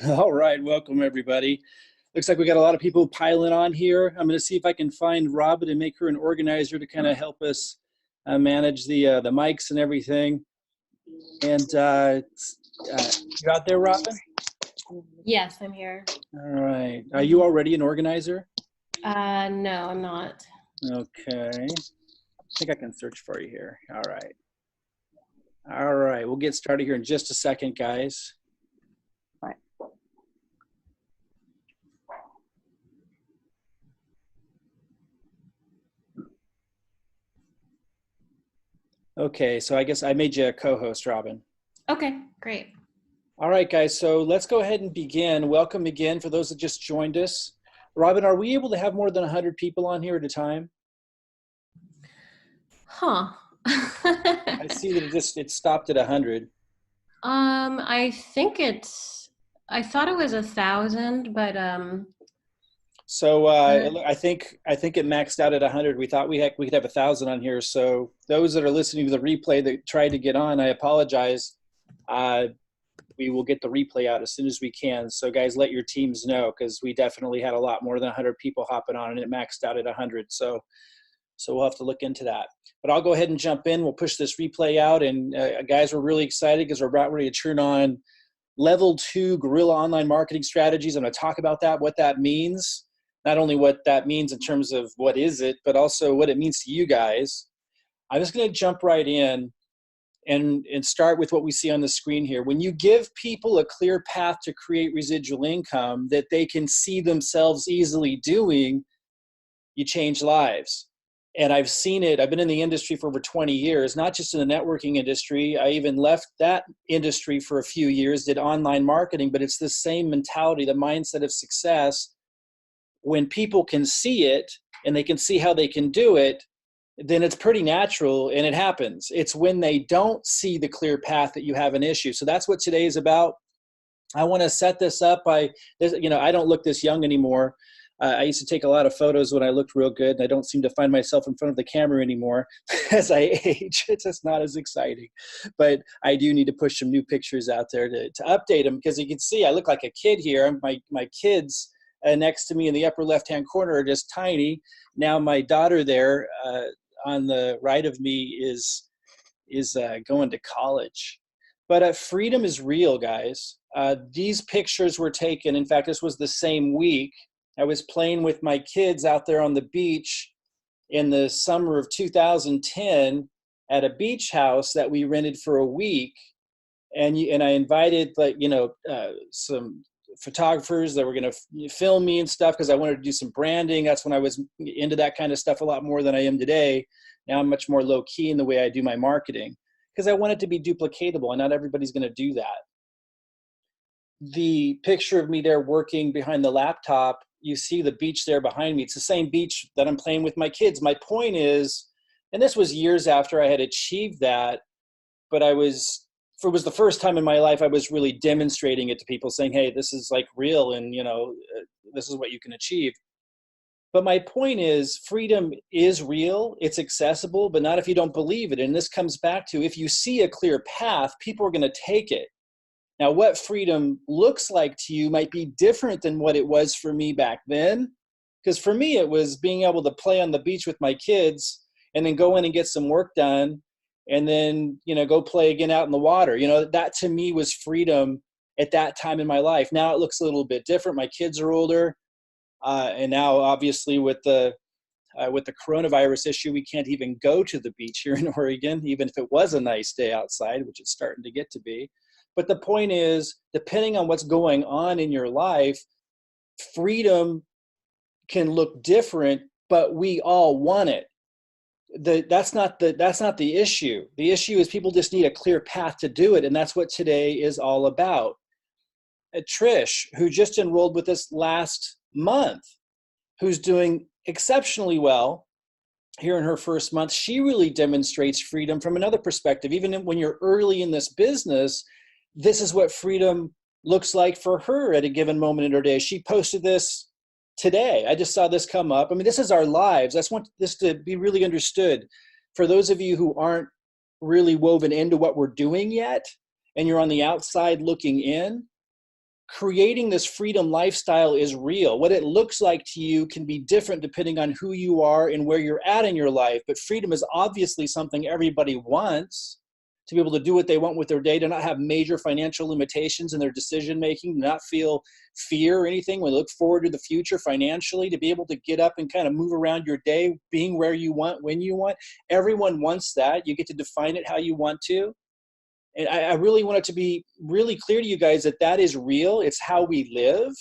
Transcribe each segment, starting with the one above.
All right, welcome everybody. Looks like we got a lot of people piling on here. I'm going to see if I can find Robin and make her an organizer to kind of help us manage the mics and everything. And you out there, Robin? Yes, I'm here. All right. Are you already an organizer? No, I'm not. Okay. I think I can search for you here. All right. All right. We'll get started here in just a second, guys. Okay, so I guess I made you a co-host, Robin. Okay, great. All right, guys, so let's go ahead and begin. Welcome again for those that just joined us. Robin, are we able to have more than 100 people on here at a time? Huh. I see that it stopped at 100. I think I thought it was 1,000, but So uh, I think it maxed out at 100. We thought we could have 1,000 on here. So those that are listening to the replay that tried to get on, I apologize. We will get the replay out as soon as we can. So guys, let your teams know because we definitely had a lot more than 100 people hopping on, and it maxed out at 100. So we'll have to look into that. But I'll go ahead and jump in. We'll push this replay out, and guys, we're really excited because we're about ready to turn on level 2 guerrilla online marketing strategies. I'm going to talk about that, what that means, not only what that means in terms of what is it, but also what it means to you guys. I'm just going to jump right in and start with what we see on the screen here. When you give people a clear path to create residual income that they can see themselves easily doing, you change lives. And I've seen it. I've been in the industry for over 20 years, not just in the networking industry. I even left that industry for a few years, did online marketing, but it's the same mentality, the mindset of success. When people can see it and they can see how they can do it, then it's pretty natural and it happens. It's when they don't see the clear path that you have an issue. So that's what today is about. I want to set this up by, I don't look this young anymore. I used to take a lot of photos when I looked real good, and I don't seem to find myself in front of the camera anymore as I age. It's just not as exciting. But I do need to push some new pictures out there to update them, because you can see I look like a kid here. My kids next to me in the upper left-hand corner are just tiny. Now my daughter there on the right of me is going to college. But freedom is real, guys. These pictures were taken. In fact, this was the same week. I was playing with my kids out there on the beach in the summer of 2010 at a beach house that we rented for a week. And I invited some photographers that were going to film me and stuff because I wanted to do some branding. That's when I was into that kind of stuff a lot more than I am today. Now I'm much more low key in the way I do my marketing because I want it to be duplicatable, and not everybody's going to do that. The picture of me there working behind the laptop, you see the beach there behind me. It's the same beach that I'm playing with my kids. My point is, and this was years after I had achieved that, but it was the first time in my life I was really demonstrating it to people, saying, hey, this is like real, and this is what you can achieve. But my point is, freedom is real, it's accessible, but not if you don't believe it. And this comes back to, if you see a clear path, people are going to take it. Now, what freedom looks like to you might be different than what it was for me back then. Because for me, it was being able to play on the beach with my kids and then go in and get some work done and then, go play again out in the water. That to me was freedom at that time in my life. Now it looks a little bit different. My kids are older. And now, obviously, with the coronavirus issue, we can't even go to the beach here in Oregon, even if it was a nice day outside, which it's starting to get to be. But the point is, depending on what's going on in your life, freedom can look different, but we all want it. That's not the issue. The issue is people just need a clear path to do it, and that's what today is all about. Trish, who just enrolled with us last month, who's doing exceptionally well here in her first month, she really demonstrates freedom from another perspective. Even when you're early in this businthis, this is what freedom looks like for her at a given moment in her day. She posted this today. I just saw this come up. I mean, this is our lives. I just want this to be really understood. For those of you who aren't really woven into what we're doing yet, and you're on the outside looking in, creating this freedom lifestyle is real. What it looks like to you can be different depending on who you are and where you're at in your life. But freedom is obviously something everybody wants, to be able to do what they want with their day, to not have major financial limitations in their decision making, to not feel fear or anything when you look forward to the future financially, to be able to get up and kind of move around your day, being where you want, when you want. Everyone wants that. You get to define it how you want to. And I really want it to be really clear to you guys that that is real. It's how we live.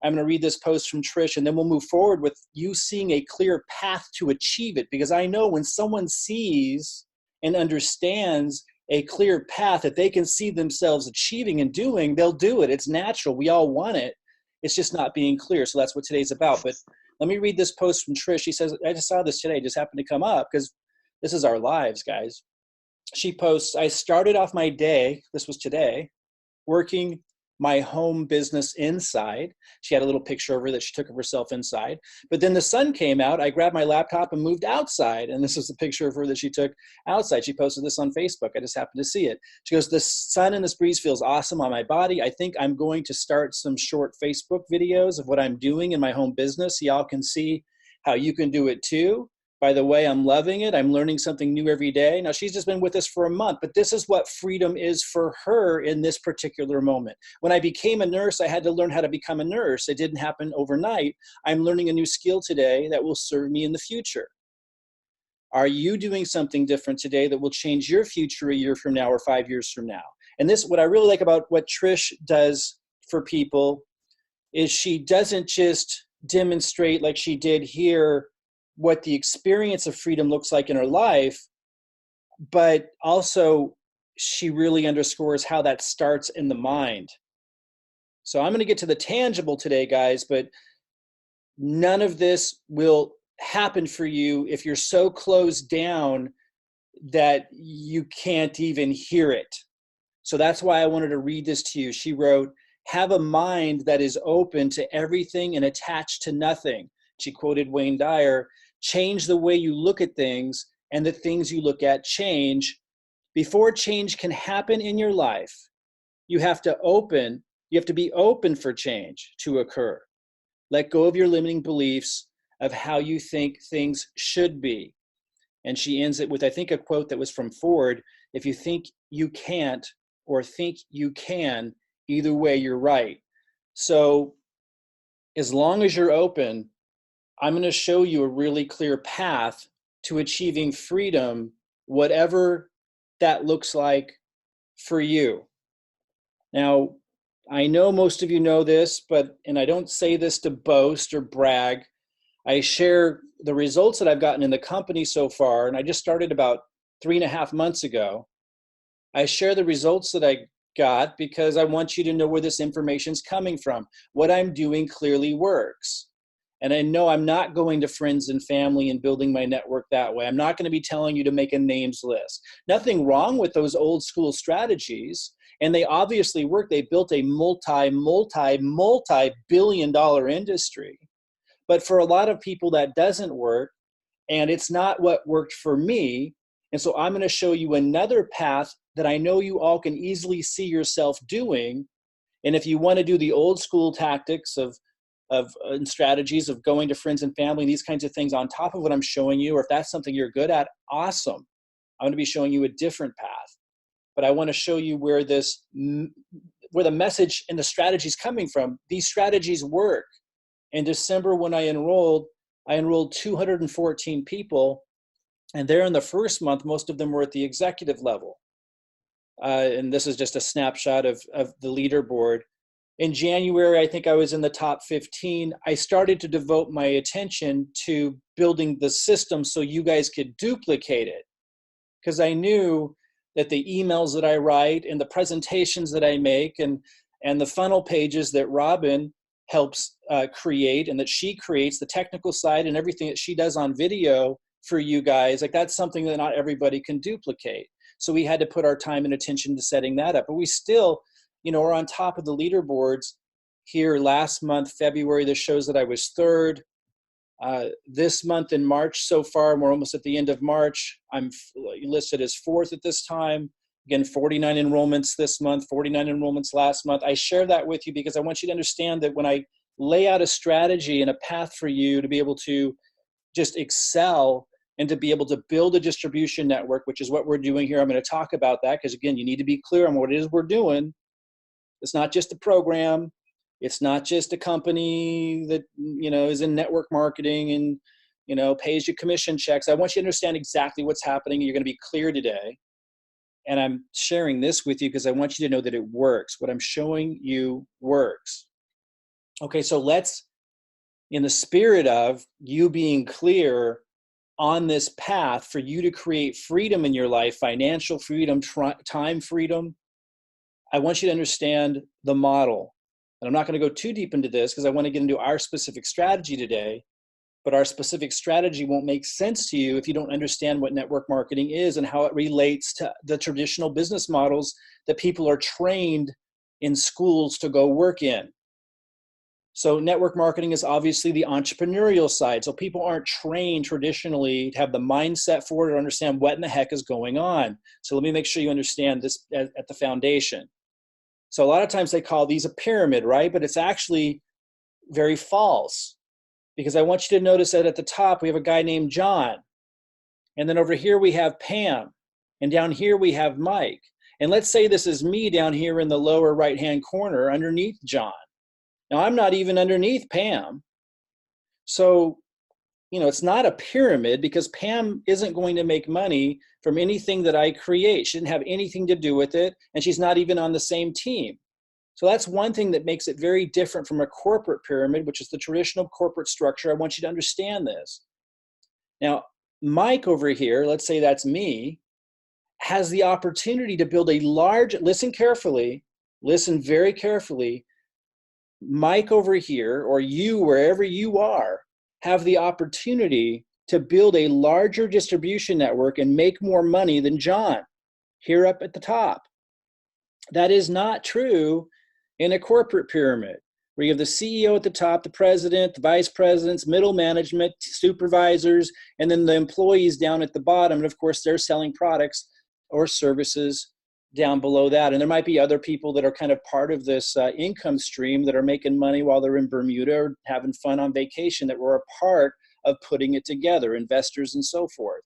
I'm going to read this post from Trish, and then we'll move forward with you seeing a clear path to achieve it. Because I know when someone sees and understands a clear path that they can see themselves achieving and doing, they'll do it. It's natural. We all want it. It's just not being clear. So that's what today's about. But let me read this post from Trish. She says, I just saw this today. It just happened to come up because this is our lives, guys. She posts, I started off my day, this was today, working my home business inside. She had a little picture of her that she took of herself inside. But then the sun came out. I grabbed my laptop and moved outside. And this is the picture of her that she took outside. She posted this on Facebook. I just happened to see it. She goes, the sun and this breeze feels awesome on my body. I think I'm going to start some short Facebook videos of what I'm doing in my home business. Y'all can see how you can do it too. By the way, I'm loving it. I'm learning something new every day. Now, she's just been with us for a month, but this is what freedom is for her in this particular moment. When I became a nurse, I had to learn how to become a nurse. It didn't happen overnight. I'm learning a new skill today that will serve me in the future. Are you doing something different today that will change your future a year from now or 5 years from now? And this, what I really like about what Trish does for people is she doesn't just demonstrate like she did here what the experience of freedom looks like in her life, but also she really underscores how that starts in the mind. So I'm going to get to the tangible today, guys, but none of this will happen for you if you're so closed down that you can't even hear it. So that's why I wanted to read this to you. She wrote, have a mind that is open to everything and attached to nothing. She quoted Wayne Dyer, change the way you look at things and the things you look at change. Before change can happen in your life, you have to be open for change to occur. Let go of your limiting beliefs of how you think things should be. And she ends it with, I think, a quote that was from Ford. If you think you can't or think you can, either way, you're right. So as long as you're open, I'm going to show you a really clear path to achieving freedom, whatever that looks like for you. Now, I know most of you know this, and I don't say this to boast or brag. I share the results that I've gotten in the company so far, and I just started about 3.5 months ago. I share the results that I got because I want you to know where this information is coming from. What I'm doing clearly works. And I know I'm not going to friends and family and building my network that way. I'm not going to be telling you to make a names list. Nothing wrong with those old school strategies. And they obviously work. They built a multi-billion-dollar industry. But for a lot of people, that doesn't work. And it's not what worked for me. And so I'm going to show you another path that I know you all can easily see yourself doing. And if you want to do the old school tactics and strategies of going to friends and family, these kinds of things on top of what I'm showing you, or if that's something you're good at, awesome. I'm going to be showing you a different path. But I want to show you where the message and the strategy is coming from. These strategies work. In December, when I enrolled 214 people. And there in the first month, most of them were at the executive level. And this is just a snapshot of the leaderboard. In January, I think I was in the top 15. I started to devote my attention to building the system so you guys could duplicate it. Because I knew that the emails that I write and the presentations that I make and the funnel pages that Robin helps create and that she creates, the technical side and everything that she does on video for you guys, like that's something that not everybody can duplicate. So we had to put our time and attention to setting that up. But we still, are on top of the leaderboards here last month, February. This shows that I was third. This month in March so far, we're almost at the end of March. I'm listed as fourth at this time. Again, 49 enrollments this month, 49 enrollments last month. I share that with you because I want you to understand that when I lay out a strategy and a path for you to be able to just excel and to be able to build a distribution network, which is what we're doing here. I'm going to talk about that because, again, you need to be clear on what it is we're doing. It's not just a program. It's not just a company that, is in network marketing and, pays you commission checks. I want you to understand exactly what's happening. You're going to be clear today. And I'm sharing this with you because I want you to know that it works. What I'm showing you works. Okay, so let's, in the spirit of you being clear on this path for you to create freedom in your life, financial freedom, time freedom, I want you to understand the model. And I'm not going to go too deep into this because I want to get into our specific strategy today. But our specific strategy won't make sense to you if you don't understand what network marketing is and how it relates to the traditional business models that people are trained in schools to go work in. So network marketing is obviously the entrepreneurial side. So people aren't trained traditionally to have the mindset for it or understand what in the heck is going on. So let me make sure you understand this at the foundation. So a lot of times they call these a pyramid, right? But it's actually very false. Because I want you to notice that at the top, we have a guy named John. And then over here, we have Pam. And down here, we have Mike. And let's say this is me down here in the lower right-hand corner underneath John. Now, I'm not even underneath Pam. So, it's not a pyramid because Pam isn't going to make money from anything that I create. She didn't have anything to do with it. And she's not even on the same team. So that's one thing that makes it very different from a corporate pyramid, which is the traditional corporate structure. I want you to understand this. Now, Mike over here, let's say that's me, has the opportunity to build a large, listen carefully, listen very carefully. Mike over here, or you, wherever you are, have the opportunity to build a larger distribution network and make more money than John here up at the top. That is not true in a corporate pyramid where you have the CEO at the top, the president, the vice presidents, middle management, supervisors, and then the employees down at the bottom. And of course, they're selling products or services down below that. And there might be other people that are kind of part of this income stream that are making money while they're in Bermuda or having fun on vacation that were a part of putting it together, investors and so forth.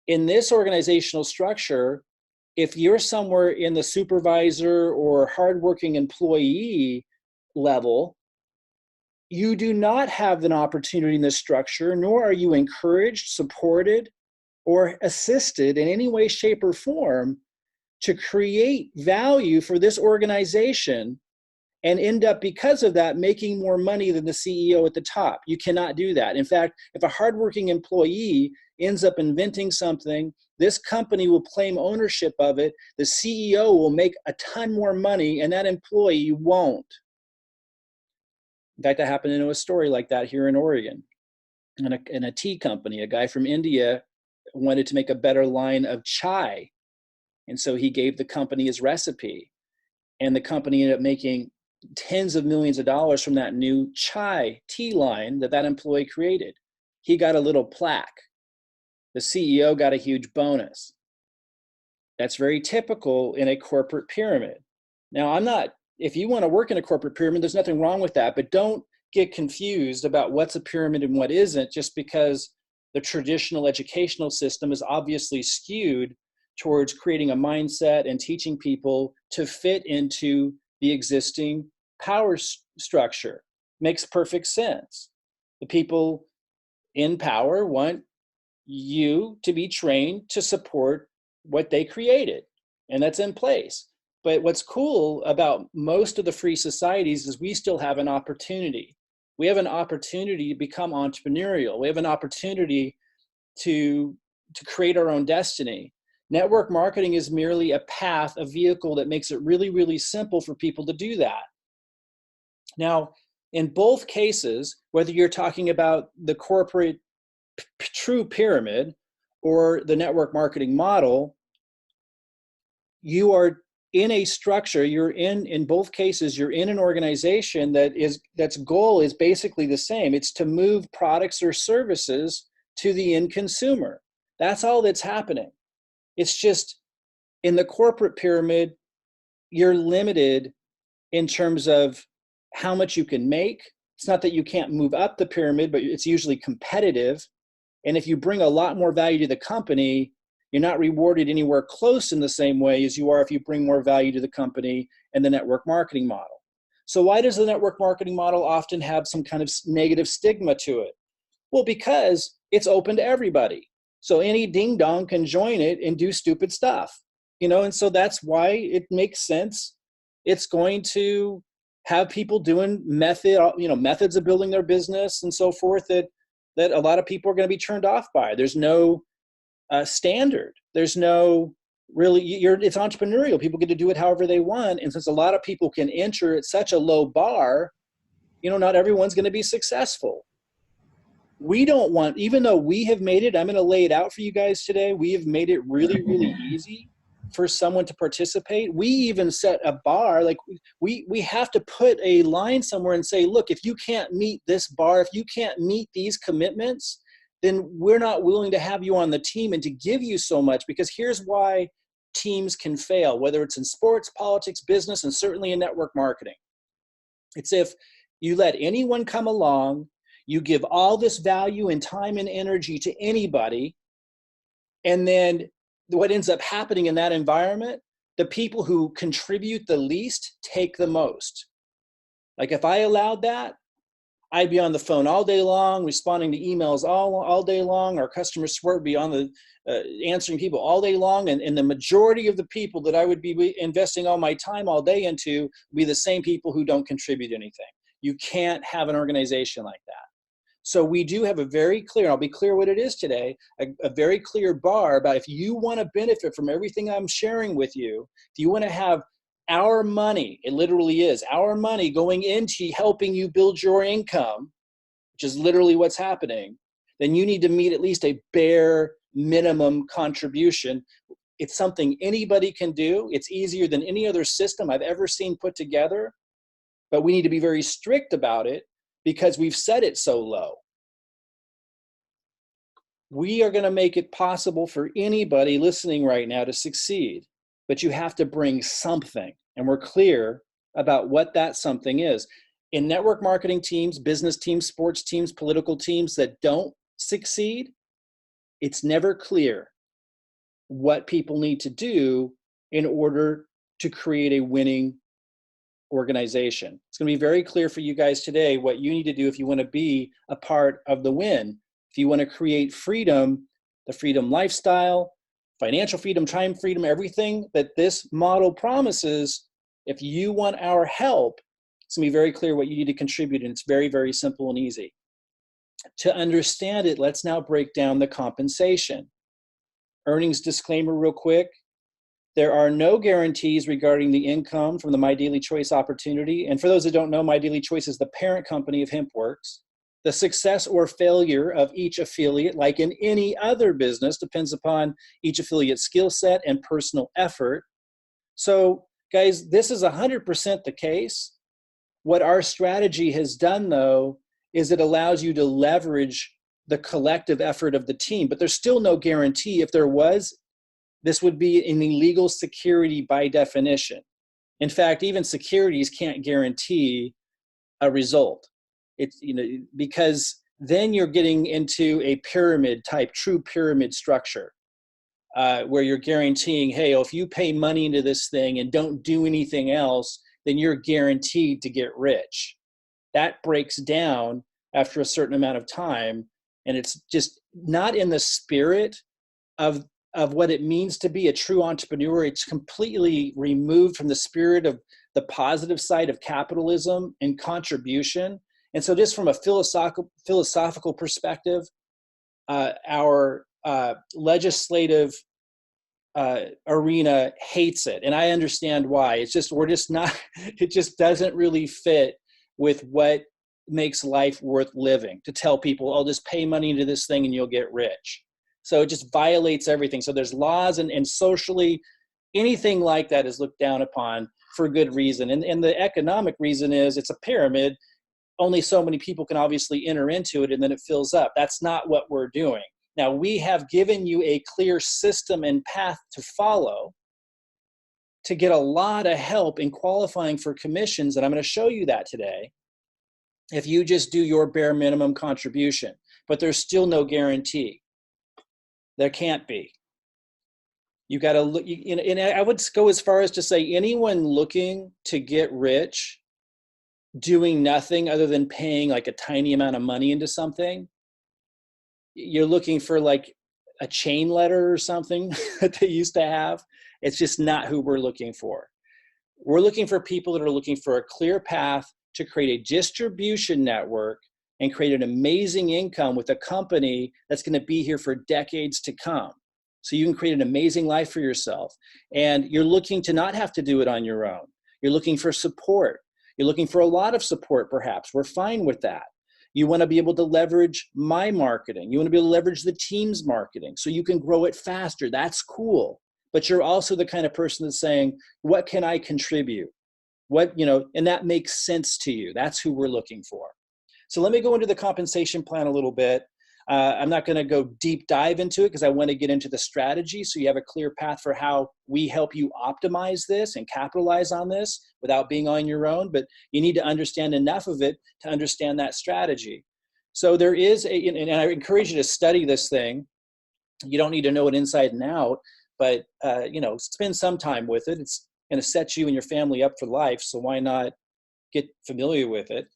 In this organizational structure, if you're somewhere in the supervisor or hardworking employee level, you do not have an opportunity in this structure, nor are you encouraged, supported, or assisted in any way, shape, or form to create value for this organization and end up, because of that, making more money than the CEO at the top. You cannot do that. In fact, if a hardworking employee ends up inventing something, this company will claim ownership of it. The CEO will make a ton more money and that employee won't. In fact, I happen to know a story like that here in Oregon. In a tea company, a guy from India wanted to make a better line of chai. And so he gave the company his recipe. And the company ended up making tens of millions of dollars from that new chai tea line that employee created. He got a little plaque. The CEO got a huge bonus. That's very typical in a corporate pyramid. Now, if you want to work in a corporate pyramid, there's nothing wrong with that, but don't get confused about what's a pyramid and what isn't, just because the traditional educational system is obviously skewed towards creating a mindset and teaching people to fit into the existing power structure. Makes perfect sense. The people in power want you to be trained to support what they created, and that's in place. But what's cool about most of the free societies is we still have an opportunity. We have an opportunity to become entrepreneurial. We have an opportunity to create our own destiny. Network marketing is merely a path, a vehicle that makes it really, really simple for people to do that. Now, in both cases, whether you're talking about the corporate true pyramid or the network marketing model, you are in a structure, in both cases, you're in an organization that's goal is basically the same. It's to move products or services to the end consumer. That's all that's happening. It's just In the corporate pyramid, you're limited in terms of how much you can make. It's not that you can't move up the pyramid, but it's usually competitive. And if you bring a lot more value to the company, you're not rewarded anywhere close in the same way as you are if you bring more value to the company and the network marketing model. So why does the network marketing model often have some kind of negative stigma to it? Well, because it's open to everybody. So any ding dong can join it and do stupid stuff, and so that's why it makes sense. It's going to have people doing methods of building their business and so forth that a lot of people are going to be turned off by. There's no standard. There's no really, it's entrepreneurial. People get to do it however they want. And since a lot of people can enter at such a low bar, not everyone's going to be successful. We don't want, even though we have made it, I'm going to lay it out for you guys today. We have made it really, really easy for someone to participate. We even set a bar, like we have to put a line somewhere and say, look, if you can't meet this bar, if you can't meet these commitments, then we're not willing to have you on the team and to give you so much, because here's why teams can fail, whether it's in sports, politics, business, and certainly in network marketing. It's if you let anyone come along, you give all this value and time and energy to anybody, and then what ends up happening in that environment, the people who contribute the least take the most. Like if I allowed that, I'd be on the phone all day long, responding to emails all day long. Our customer support would be on the answering people all day long. And the majority of the people that I would be investing all my time all day into would be the same people who don't contribute anything. You can't have an organization like that. So we do have a very clear, and I'll be clear what it is today, a very clear bar about if you want to benefit from everything I'm sharing with you, if you want to have our money, it literally is our money going into helping you build your income, which is literally what's happening, then you need to meet at least a bare minimum contribution. It's something anybody can do. It's easier than any other system I've ever seen put together, but we need to be very strict about it because we've set it so low. We are going to make it possible for anybody listening right now to succeed, but you have to bring something, and we're clear about what that something is. In network marketing teams, business teams, sports teams, political teams that don't succeed, it's never clear what people need to do in order to create a winning organization. It's going to be very clear for you guys today what you need to do if you want to be a part of the win. If you want to create freedom, the freedom lifestyle, financial freedom, time freedom, everything that this model promises, if you want our help, it's going to be very clear what you need to contribute, and it's very, very simple and easy. To understand it, let's now break down the compensation. Earnings disclaimer real quick. There are no guarantees regarding the income from the MyDailyChoice opportunity. And for those that don't know, MyDailyChoice is the parent company of Hempworx. The success or failure of each affiliate, like in any other business, depends upon each affiliate's skill set and personal effort. So, guys, this is 100% the case. What our strategy has done, though, is it allows you to leverage the collective effort of the team. But there's still no guarantee. If there was, this would be an illegal security by definition. In fact, even securities can't guarantee a result. It's, because then you're getting into a pyramid type, true pyramid structure, where you're guaranteeing, hey, if you pay money into this thing and don't do anything else, then you're guaranteed to get rich. That breaks down after a certain amount of time, and it's just not in the spirit of what it means to be a true entrepreneur. It's completely removed from the spirit of the positive side of capitalism and contribution. And so just from a philosophical perspective, our legislative arena hates it. And I understand why. It's just, it just doesn't really fit with what makes life worth living, to tell people, oh, just pay money into this thing and you'll get rich. So it just violates everything. So there's laws and socially, anything like that is looked down upon for good reason. And the economic reason is it's a pyramid. Only so many people can obviously enter into it, and then it fills up. That's not what we're doing. Now, we have given you a clear system and path to follow. to get a lot of help in qualifying for commissions. And I'm going to show you that today. If you just do your bare minimum contribution, but there's still no guarantee. There can't be. You got to look, and I would go as far as to say anyone looking to get rich doing nothing other than paying like a tiny amount of money into something, you're looking for like a chain letter or something that they used to have. It's just not who we're looking for. We're looking for people that are looking for a clear path to create a distribution network and create an amazing income with a company that's going to be here for decades to come. So you can create an amazing life for yourself. And you're looking to not have to do it on your own. You're looking for support. You're looking for a lot of support, perhaps. We're fine with that. You want to be able to leverage my marketing. You want to be able to leverage the team's marketing so you can grow it faster. That's cool. But you're also the kind of person that's saying, what can I contribute? And that makes sense to you. That's who we're looking for. So let me go into the compensation plan a little bit. I'm not going to go deep dive into it because I want to get into the strategy so you have a clear path for how we help you optimize this and capitalize on this without being on your own. But you need to understand enough of it to understand that strategy. So there is and I encourage you to study this thing. You don't need to know it inside and out, but spend some time with it. It's going to set you and your family up for life. So why not get familiar with it?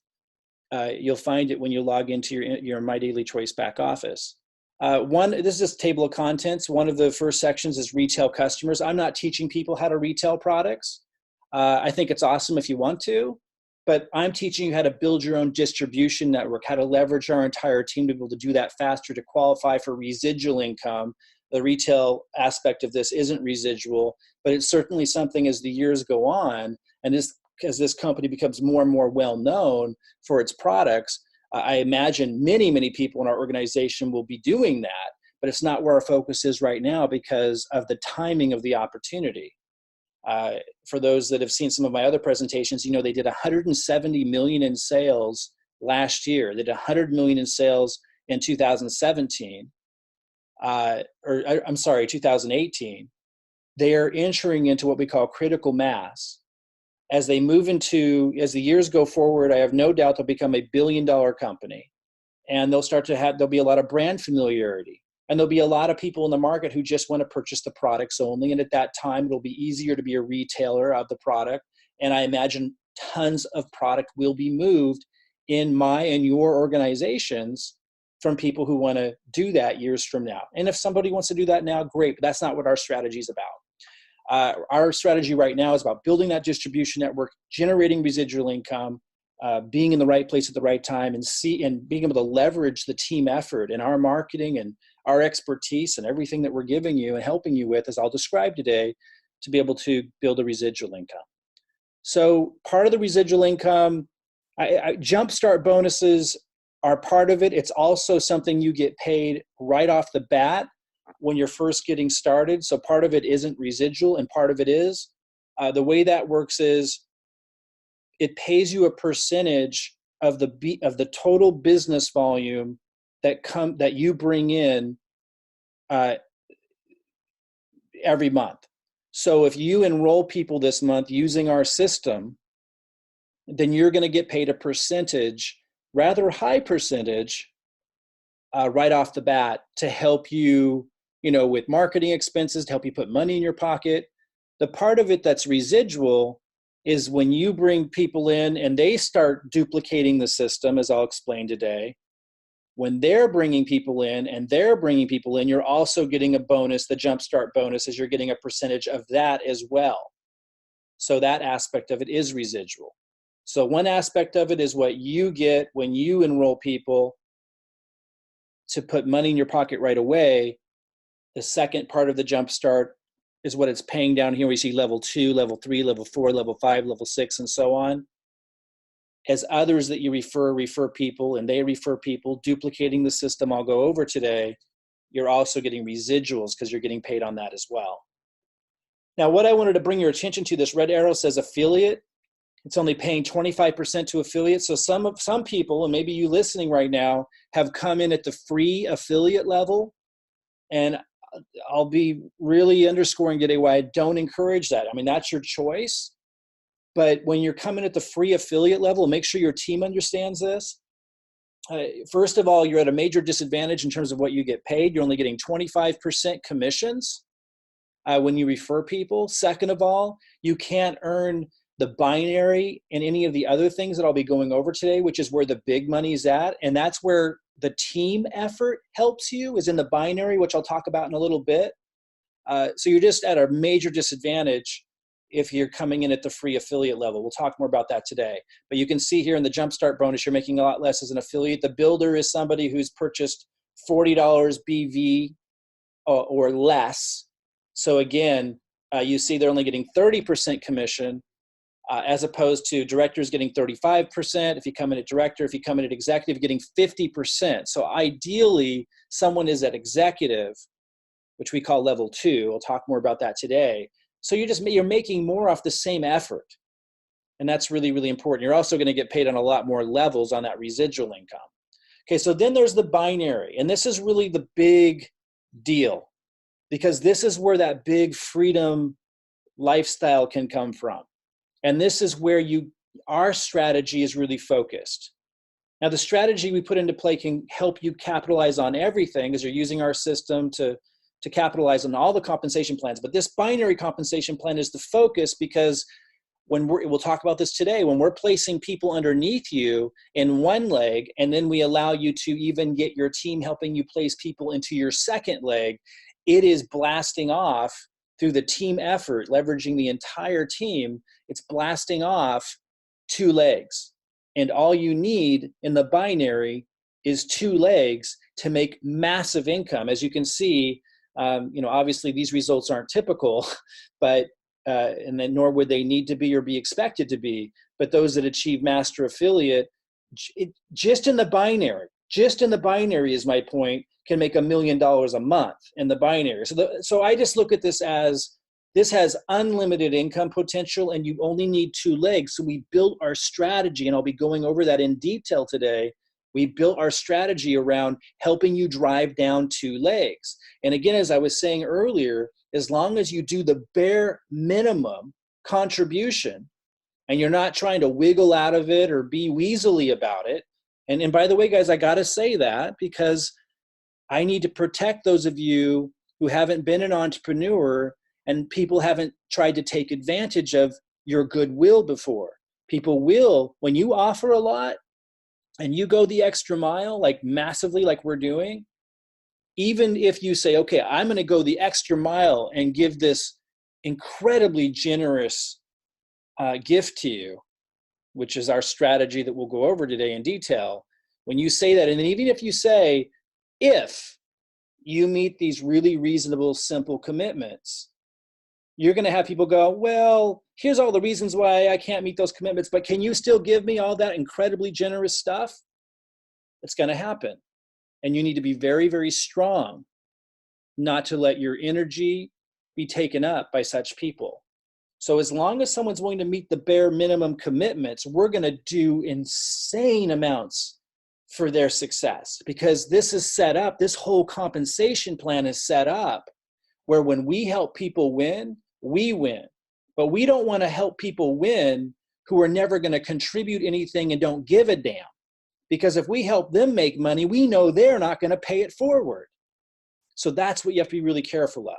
You'll find it when you log into your MyDailyChoice back office. This is just a table of contents. One of the first sections is retail customers. I'm not teaching people how to retail products. I think it's awesome if you want to, but I'm teaching you how to build your own distribution network, how to leverage our entire team to be able to do that faster, to qualify for residual income. The retail aspect of this isn't residual, but it's certainly something as the years go on, and as this company becomes more and more well-known for its products, I imagine many, many people in our organization will be doing that, but it's not where our focus is right now because of the timing of the opportunity. For those that have seen some of my other presentations, they did 170 million in sales last year. They did 100 million in sales in 2017, 2018. They are entering into what we call critical mass. As the years go forward, I have no doubt they'll become a billion-dollar company, and there'll be a lot of brand familiarity, and there'll be a lot of people in the market who just want to purchase the products only. And at that time, it'll be easier to be a retailer of the product. And I imagine tons of product will be moved in my and your organizations from people who want to do that years from now. And if somebody wants to do that now, great, but that's not what our strategy is about. Our strategy right now is about building that distribution network, generating residual income, being in the right place at the right time, and being able to leverage the team effort and our marketing and our expertise and everything that we're giving you and helping you with, as I'll describe today, to be able to build a residual income. So part of the residual income, jumpstart bonuses are part of it. It's also something you get paid right off the bat when you're first getting started. So part of it isn't residual and part of it is. The way that works is it pays you a percentage of the total business volume that you bring in every month. So if you enroll people this month using our system, then you're going to get paid a percentage, rather high percentage, right off the bat to help you with marketing expenses, to help you put money in your pocket. The part of it that's residual is when you bring people in and they start duplicating the system, as I'll explain today. When they're bringing people in you're also getting a bonus. The jumpstart bonus is you're getting a percentage of that as well. So that aspect of it is residual. So one aspect of it is what you get when you enroll people to put money in your pocket right away. The second part of the jumpstart is what it's paying down here. We see level 2, level 3, level 4, level 5, level 6, and so on. As others that you refer people, and they refer people, duplicating the system I'll go over today, you're also getting residuals because you're getting paid on that as well. Now, what I wanted to bring your attention to, this red arrow says affiliate. It's only paying 25% to affiliates. So some people, and maybe you listening right now, have come in at the free affiliate level. And I'll be really underscoring today why I don't encourage that. I mean, that's your choice. But when you're coming at the free affiliate level, make sure your team understands this. First of all, you're at a major disadvantage in terms of what you get paid. You're only getting 25% commissions when you refer people. Second of all, you can't earn the binary and any of the other things that I'll be going over today, which is where the big money is at. And that's where the team effort helps you, is in the binary, which I'll talk about in a little bit. So you're just at a major disadvantage if you're coming in at the free affiliate level. We'll talk more about that today. But you can see here in the Jumpstart bonus, you're making a lot less as an affiliate. The builder is somebody who's purchased $40 BV or less. So again, you see they're only getting 30% commission, as opposed to directors getting 35%. If you come in at director, if you come in at executive, getting 50%. So ideally, someone is at executive, which we call level 2. I'll talk more about that today. So you're making more off the same effort. And that's really, really important. You're also going to get paid on a lot more levels on that residual income. Okay, so then there's the binary. And this is really the big deal, because this is where that big freedom lifestyle can come from. And this is where our strategy is really focused. Now, the strategy we put into play can help you capitalize on everything, as you're using our system to capitalize on all the compensation plans. But this binary compensation plan is the focus, because we'll talk about this today, when we're placing people underneath you in one leg, and then we allow you to even get your team helping you place people into your second leg, it is blasting off through the team effort, leveraging the entire team. It's blasting off 2 legs. And all you need in the binary is 2 legs to make massive income. As you can see, obviously these results aren't typical, but and then nor would they need to be or be expected to be. But those that achieve master affiliate, just in the binary is my point, can make $1 million a month in the binary. So I just look at this as, this has unlimited income potential, and you only need 2 legs. So we built our strategy, and I'll be going over that in detail today. We built our strategy around helping you drive down 2 legs. And again, as I was saying earlier, as long as you do the bare minimum contribution, and you're not trying to wiggle out of it or be weaselly about it. And by the way, guys, I got to say that because I need to protect those of you who haven't been an entrepreneur and people haven't tried to take advantage of your goodwill before. People will, when you offer a lot and you go the extra mile, like massively, like we're doing, even if you say, okay, I'm going to go the extra mile and give this incredibly generous gift to you, which is our strategy that we'll go over today in detail. When you say that, and then even if you say, if you meet these really reasonable, simple commitments, you're going to have people go, well, here's all the reasons why I can't meet those commitments, but can you still give me all that incredibly generous stuff? It's going to happen. And you need to be very, very strong not to let your energy be taken up by such people. So as long as someone's willing to meet the bare minimum commitments, we're going to do insane amounts for their success, because this is set up, this whole compensation plan is set up where when we help people win, we win. But we don't want to help people win who are never going to contribute anything and don't give a damn. Because if we help them make money, we know they're not going to pay it forward. So that's what you have to be really careful of.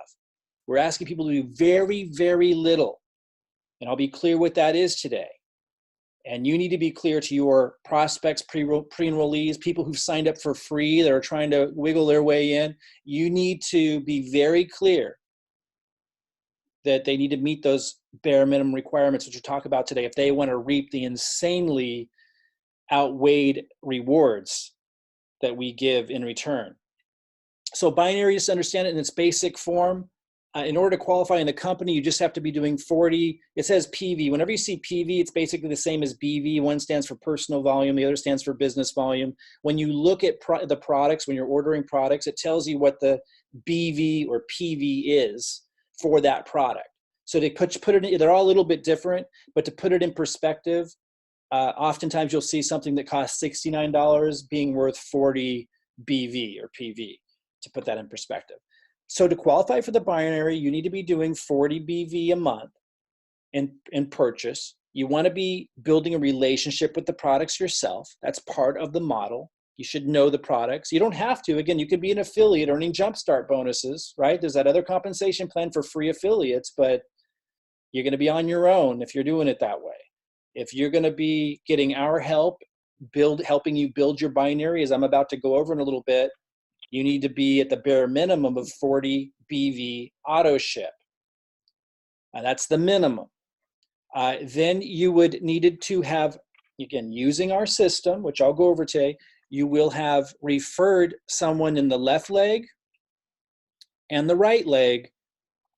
We're asking people to do very, very little. And I'll be clear what that is today. And you need to be clear to your prospects, pre-enrollees, people who've signed up for free that are trying to wiggle their way in. You need to be very clear that they need to meet those bare minimum requirements, which we'll talk about today, if they want to reap the insanely outweighed rewards that we give in return. So binary, just understand it in its basic form. In order to qualify in the company, you just have to be doing 40. It says PV. Whenever you see PV, it's basically the same as BV. One stands for personal volume. The other stands for business volume. When you look at the products, when you're ordering products, it tells you what the BV or PV is for that product. So to put it in, they're all a little bit different, but to put it in perspective, oftentimes you'll see something that costs $69 being worth 40 BV or PV, to put that in perspective. So to qualify for the binary, you need to be doing 40 BV a month in purchase. You want to be building a relationship with the products yourself. That's part of the model. You should know the products. You don't have to. Again, you could be an affiliate earning jumpstart bonuses, right? There's that other compensation plan for free affiliates, but you're going to be on your own if you're doing it that way. If you're going to be getting our help, helping you build your binary, as I'm about to go over in a little bit, you need to be at the bare minimum of 40 BV auto ship. That's the minimum. Then you would needed to have, again, using our system, which I'll go over today, you will have referred someone in the left leg and the right leg,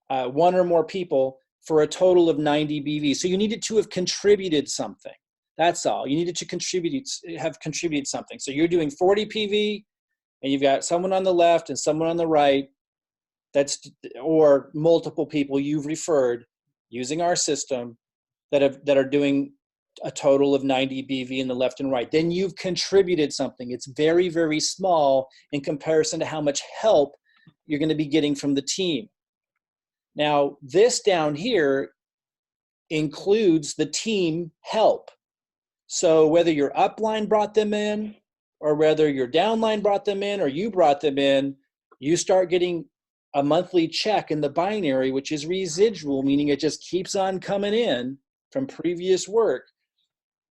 one or more people, for a total of 90 BV. So you needed to have contributed something. That's all. You needed to have contributed something. So you're doing 40 PV, and you've got someone on the left and someone on the right, or multiple people you've referred using our system that are doing a total of 90 BV in the left and right. Then you've contributed something. It's very, very small in comparison to how much help you're going to be getting from the team. Now, this down here includes the team help. So whether your upline brought them in, or whether your downline brought them in, or you brought them in, you start getting a monthly check in the binary, which is residual, meaning it just keeps on coming in from previous work.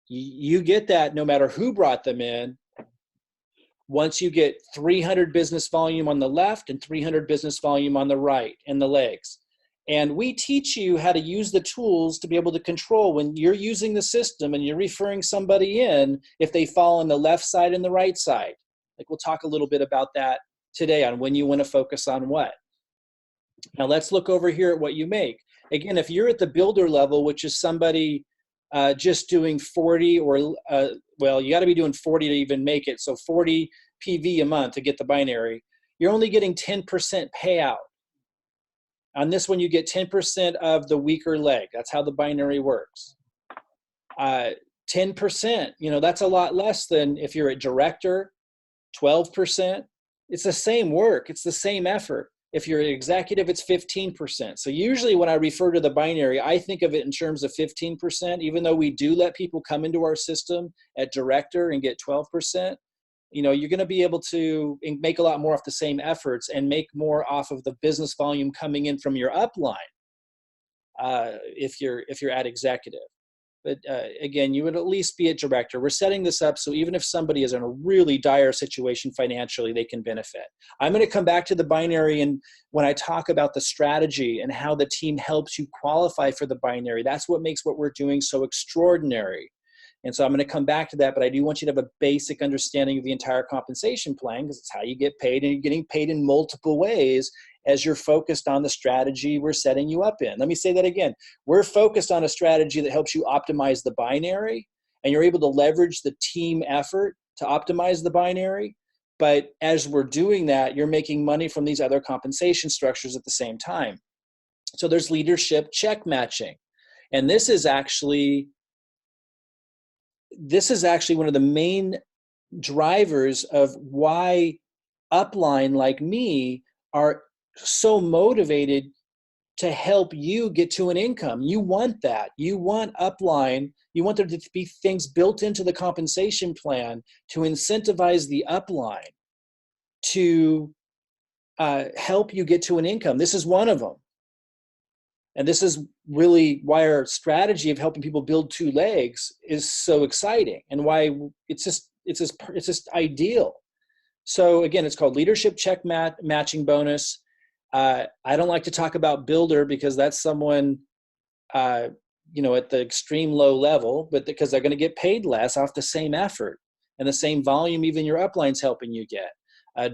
You get that no matter who brought them in. Once you get 300 business volume on the left and 300 business volume on the right in the legs. And we teach you how to use the tools to be able to control when you're using the system and you're referring somebody in, if they fall on the left side and the right side. Like, we'll talk a little bit about that today on when you want to focus on what. Now let's look over here at what you make. Again, if you're at the builder level, which is somebody just doing 40 or, well, you got to be doing 40 to even make it. So 40 PV a month to get the binary. You're only getting 10% payout. On this one, you get 10% of the weaker leg. That's how the binary works. 10%, that's a lot less than if you're a director, 12%. It's the same work. It's the same effort. If you're an executive, it's 15%. So usually when I refer to the binary, I think of it in terms of 15%, even though we do let people come into our system at director and get 12%. You're going to be able to make a lot more off the same efforts and make more off of the business volume coming in from your upline if you're at executive. But again, you would at least be at director. We're setting this up so even if somebody is in a really dire situation financially, they can benefit. I'm going to come back to the binary, and when I talk about the strategy and how the team helps you qualify for the binary, that's what makes what we're doing so extraordinary. And so I'm going to come back to that, but I do want you to have a basic understanding of the entire compensation plan, because it's how you get paid, and you're getting paid in multiple ways as you're focused on the strategy we're setting you up in. Let me say that again. We're focused on a strategy that helps you optimize the binary, and you're able to leverage the team effort to optimize the binary. But as we're doing that, you're making money from these other compensation structures at the same time. So there's leadership check matching. And this is actually one of the main drivers of why upline like me are so motivated to help you get to an income. You want that. You want upline. You want there to be things built into the compensation plan to incentivize the upline to help you get to an income. This is one of them. And this is really why our strategy of helping people build two legs is so exciting, and why it's just ideal. So again, it's called leadership check matching bonus. I don't like to talk about builder because that's someone, at the extreme low level, but because they're going to get paid less off the same effort and the same volume even your upline's helping you get.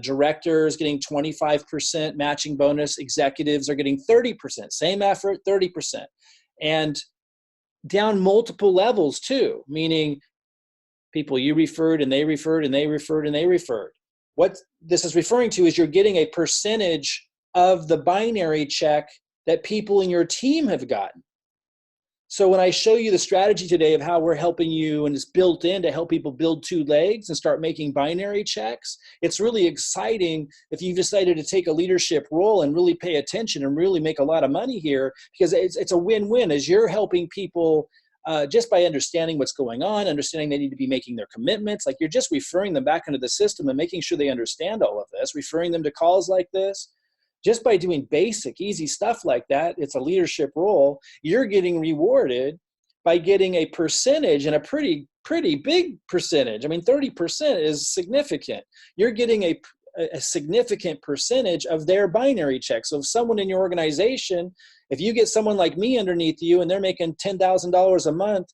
Directors getting 25% matching bonus. Executives are getting 30%. Same effort, 30%. And down multiple levels too, meaning people you referred and they referred and they referred and they referred. What this is referring to is you're getting a percentage of the binary check that people in your team have gotten. So when I show you the strategy today of how we're helping you, and it's built in to help people build 2 legs and start making binary checks, it's really exciting if you've decided to take a leadership role and really pay attention and really make a lot of money here, because it's a win-win as you're helping people just by understanding what's going on, understanding they need to be making their commitments. Like, you're just referring them back into the system and making sure they understand all of this, referring them to calls like this. Just by doing basic, easy stuff like that, it's a leadership role, you're getting rewarded by getting a percentage, and a pretty big percentage. I mean, 30% is significant. You're getting a significant percentage of their binary check. So if someone in your organization, if you get someone like me underneath you and they're making $10,000 a month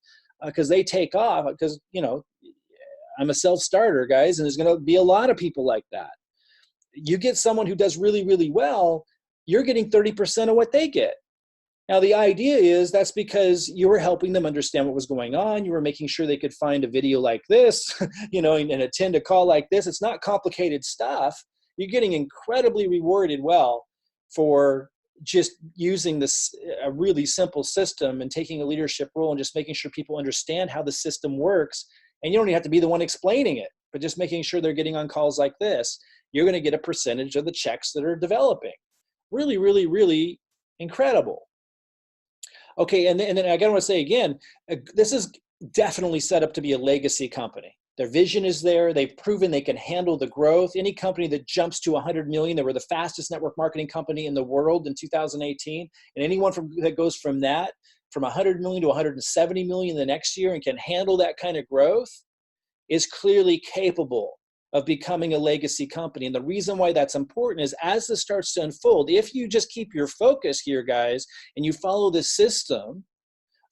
because they take off, because, you know, I'm a self-starter, guys, and there's going to be a lot of people like that. You get someone who does really, really well, you're getting 30% of what they get. Now, the idea is that's because you were helping them understand what was going on. You were making sure they could find a video like this, you know, and attend a call like this. It's not complicated stuff. You're getting incredibly rewarded well for just using this a really simple system and taking a leadership role and just making sure people understand how the system works. And you don't even have to be the one explaining it, but just making sure they're getting on calls like this. You're going to get a percentage of the checks that are developing. Really, really, really incredible. Okay, and then I gotta want to say again, this is definitely set up to be a legacy company. Their vision is there. They've proven they can handle the growth. Any company that jumps to 100 million, they were the fastest network marketing company in the world in 2018. And anyone that goes from 100 million to 170 million the next year and can handle that kind of growth is clearly capable of becoming a legacy company. And the reason why that's important is as this starts to unfold, if you just keep your focus here, guys, and you follow the system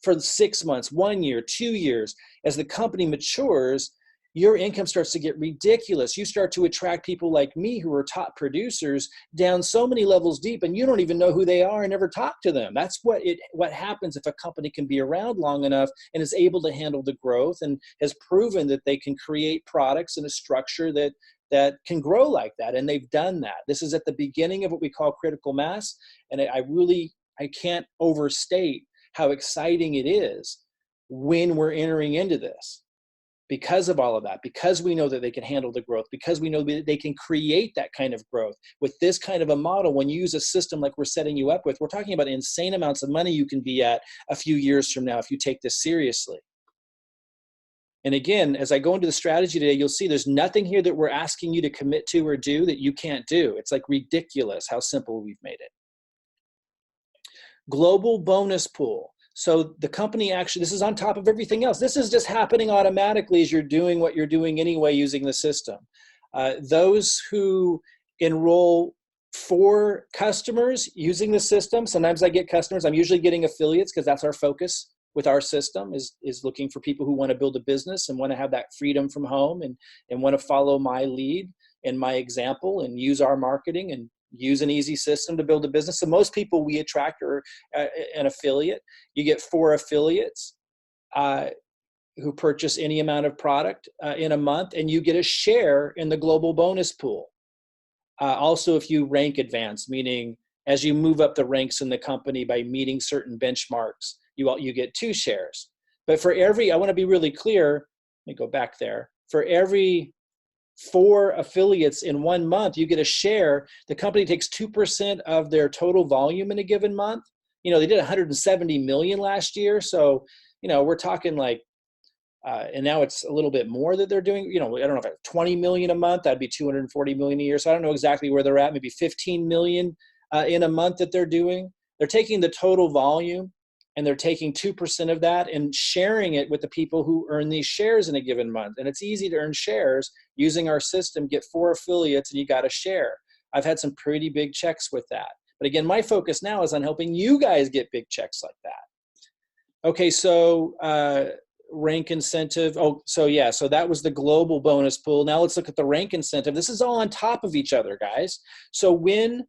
for 6 months, 1 year, 2 years, as the company matures, your income starts to get ridiculous. You start to attract people like me who are top producers down so many levels deep, and you don't even know who they are and never talk to them. That's what happens if a company can be around long enough and is able to handle the growth and has proven that they can create products in a structure that can grow like that. And they've done that. This is at the beginning of what we call critical mass. And I can't overstate how exciting it is when we're entering into this. Because of all of that, because we know that they can handle the growth, because we know that they can create that kind of growth with this kind of a model. When you use a system like we're setting you up with, we're talking about insane amounts of money you can be at a few years from now if you take this seriously. And again, as I go into the strategy today, you'll see there's nothing here that we're asking you to commit to or do that you can't do. It's like ridiculous how simple we've made it. Global bonus pool. So the company actually, this is on top of everything else. This is just happening automatically as you're doing what you're doing anyway using the system. Those who enroll for customers using the system, sometimes I get customers. I'm usually getting affiliates because that's our focus with our system is looking for people who want to build a business and want to have that freedom from home and want to follow my lead and my example and use our marketing and use an easy system to build a business. So most people we attract are an affiliate. You get 4 affiliates who purchase any amount of product in a month, and you get a share in the global bonus pool. Also, if you rank advance, meaning as you move up the ranks in the company by meeting certain benchmarks, you get 2 shares. But for every, I want to be really clear, let me go back there. For every 4 affiliates in 1 month, you get a share. The company takes 2% of their total volume in a given month. You know, they did 170 million last year. So, you know, we're talking like, and now it's a little bit more that they're doing, you know, I don't know if it's 20 million a month, that'd be 240 million a year. So I don't know exactly where they're at, maybe 15 million in a month that they're doing. They're taking the total volume and they're taking 2% of that and sharing it with the people who earn these shares in a given month. And it's easy to earn shares using our system, get 4 affiliates and you got a share. I've had some pretty big checks with that. But again, my focus now is on helping you guys get big checks like that. Okay, so rank incentive. Oh, so yeah, so that was the global bonus pool. Now let's look at the rank incentive. This is all on top of each other, guys. So when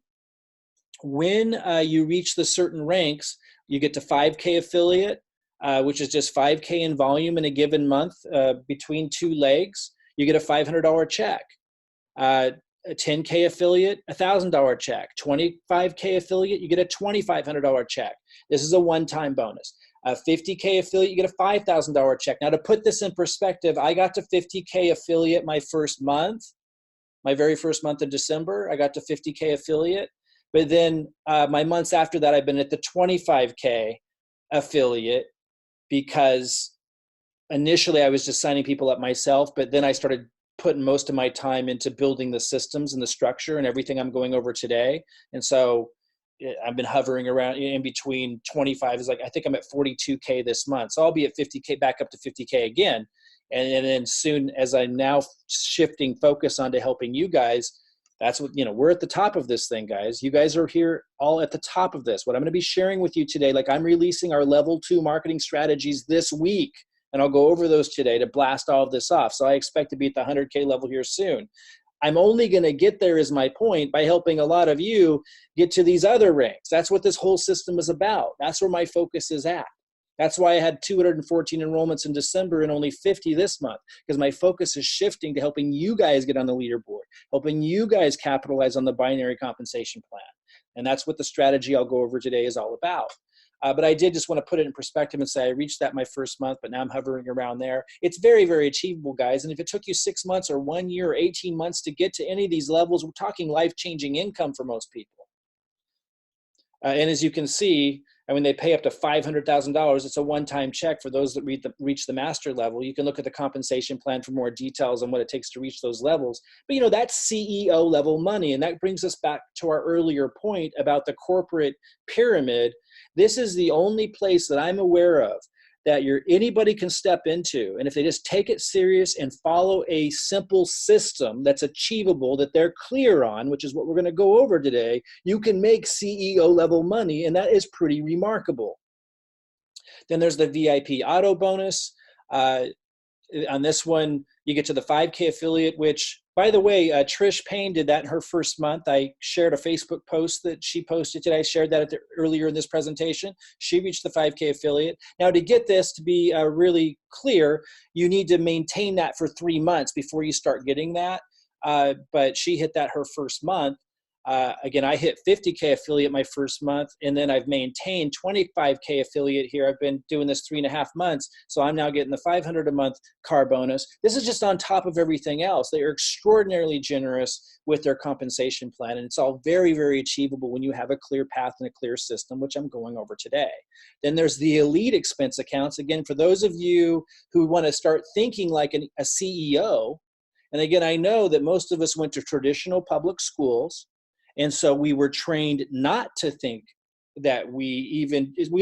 you reach the certain ranks, you get to 5K affiliate, which is just 5K in volume in a given month between 2 legs. You get a $500 check. A 10K affiliate, $1,000 check. 25K affiliate, you get a $2,500 check. This is a one-time bonus. A 50K affiliate, you get a $5,000 check. Now, to put this in perspective, I got to 50K affiliate my first month, my very first month of December. I got to 50K affiliate. But then my months after that, I've been at the 25K affiliate, because initially I was just signing people up myself, but then I started putting most of my time into building the systems and the structure and everything I'm going over today. And so I've been hovering around in between 25 is like, I think I'm at 42K this month. So I'll be at 50K, back up to 50K again. And then soon, as I'm now shifting focus onto helping you guys, that's what, we're at the top of this thing, guys. You guys are here all at the top of this. What I'm going to be sharing with you today, like I'm releasing our level 2 marketing strategies this week, and I'll go over those today to blast all of this off. So I expect to be at the 100K level here soon. I'm only going to get there, is my point, by helping a lot of you get to these other ranks. That's what this whole system is about. That's where my focus is at. That's why I had 214 enrollments in December and only 50 this month, because my focus is shifting to helping you guys get on the leaderboard, helping you guys capitalize on the binary compensation plan. And that's what the strategy I'll go over today is all about. But I did just want to put it in perspective and say I reached that my first month, but now I'm hovering around there. It's very, very achievable, guys. And if it took you 6 months or 1 year or 18 months to get to any of these levels, we're talking life-changing income for most people. And as you can see, when they pay up to $500,000, it's a one-time check for those that reach the master level. You can look at the compensation plan for more details on what it takes to reach those levels. But that's CEO level money. And that brings us back to our earlier point about the corporate pyramid. This is the only place that I'm aware of that anybody can step into. And if they just take it serious and follow a simple system that's achievable, that they're clear on, which is what we're going to go over today, you can make CEO level money. And that is pretty remarkable. Then there's the VIP auto bonus. On this one, you get to the 5K affiliate, which, by the way, Trish Payne did that in her first month. I shared a Facebook post that she posted today. I shared that earlier in this presentation. She reached the 5K affiliate. Now, to get this to be really clear, you need to maintain that for 3 months before you start getting that. But she hit that her first month. Again, I hit 50K affiliate my first month, and then I've maintained 25K affiliate here. I've been doing this 3.5 months, so I'm now getting the $500 a month car bonus. This is just on top of everything else. They are extraordinarily generous with their compensation plan, and it's all very, very achievable when you have a clear path and a clear system, which I'm going over today. Then there's the elite expense accounts. Again, for those of you who want to start thinking like a CEO, and again, I know that most of us went to traditional public schools, and so we were trained not to think that we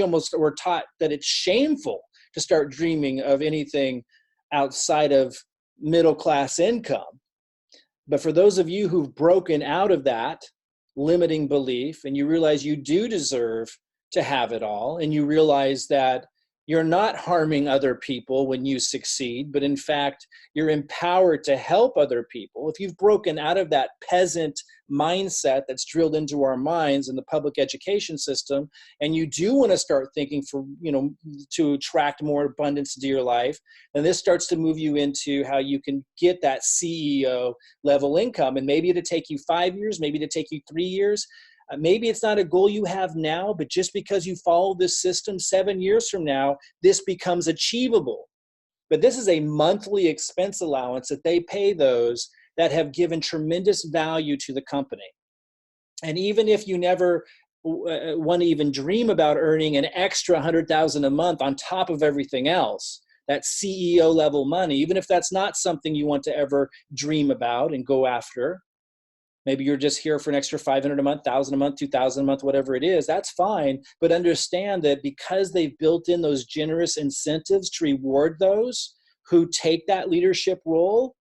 almost were taught that it's shameful to start dreaming of anything outside of middle-class income. But for those of you who've broken out of that limiting belief and you realize you do deserve to have it all, and you realize that you're not harming other people when you succeed, but in fact, you're empowered to help other people. If you've broken out of that peasant mindset that's drilled into our minds in the public education system, and you do want to start thinking to attract more abundance into your life, then this starts to move you into how you can get that CEO level income. And maybe it'll take you 5 years, maybe it'll take you 3 years. Maybe it's not a goal you have now, but just because you follow this system 7 years from now, this becomes achievable. But this is a monthly expense allowance that they pay those that have given tremendous value to the company. And even if you never want to even dream about earning an extra $100,000 a month on top of everything else, that CEO level money, even if that's not something you want to ever dream about and go after, maybe you're just here for an extra $500 a month, $1,000 a month, $2,000 a month, whatever it is, that's fine. But understand that because they've built in those generous incentives to reward those who take that leadership role,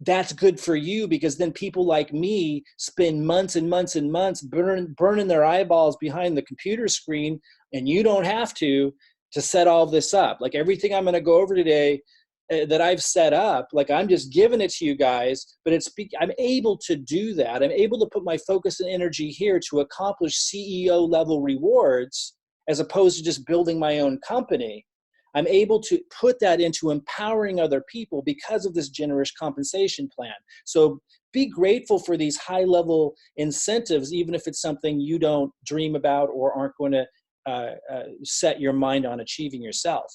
that's good for you, because then people like me spend months and months and months burning their eyeballs behind the computer screen, and you don't have to set all this up. Like everything I'm going to go over today that I've set up, like I'm just giving it to you guys, but I'm able to do that. I'm able to put my focus and energy here to accomplish CEO level rewards as opposed to just building my own company. I'm able to put that into empowering other people because of this generous compensation plan. So be grateful for these high level incentives, even if it's something you don't dream about or aren't going to set your mind on achieving yourself.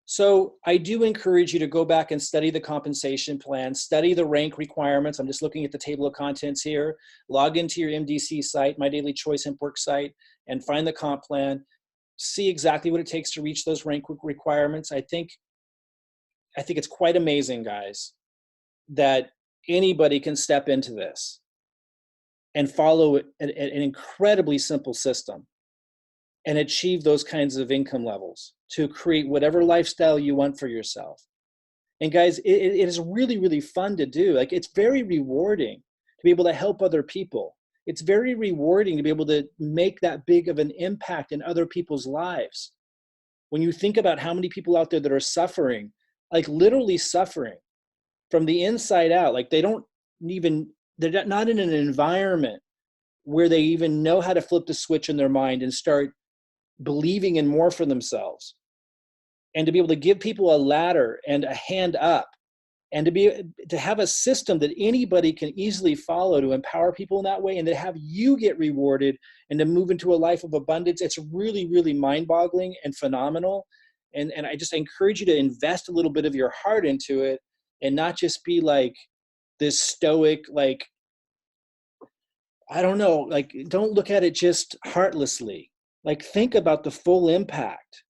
So I do encourage you to go back and study the compensation plan, study the rank requirements. I'm just looking at the table of contents here. Log into your MDC site, My Daily Choice Hempworx site, and find the comp plan. See exactly what it takes to reach those rank requirements. I think it's quite amazing, guys, that anybody can step into this and follow an incredibly simple system and achieve those kinds of income levels to create whatever lifestyle you want for yourself. And guys, it is really, really fun to do. Like, it's very rewarding to be able to help other people. It's very rewarding to be able to make that big of an impact in other people's lives. When you think about how many people out there that are suffering, like literally suffering from the inside out, like they're not in an environment where they even know how to flip the switch in their mind and start believing in more for themselves, and to be able to give people a ladder and a hand up, and to have a system that anybody can easily follow to empower people in that way, and to have you get rewarded and to move into a life of abundance. It's really, really mind-boggling and phenomenal. And I just encourage you to invest a little bit of your heart into it, and not just be like this stoic, like, I don't know, like, don't look at it just heartlessly. Like, think about the full impact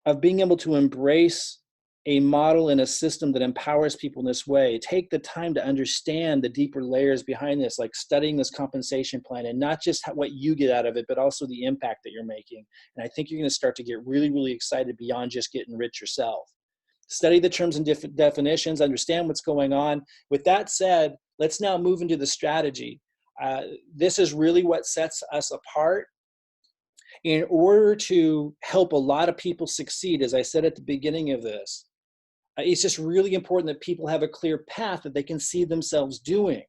of being able to embrace a model and a system that empowers people in this way. Take the time to understand the deeper layers behind this, like studying this compensation plan, and not just what you get out of it, but also the impact that you're making. And I think you're going to start to get really, really excited beyond just getting rich yourself. Study the terms and definitions, understand what's going on. With that said, let's now move into the strategy. This is really what sets us apart. In order to help a lot of people succeed, as I said at the beginning of this, it's just really important that people have a clear path that they can see themselves doing.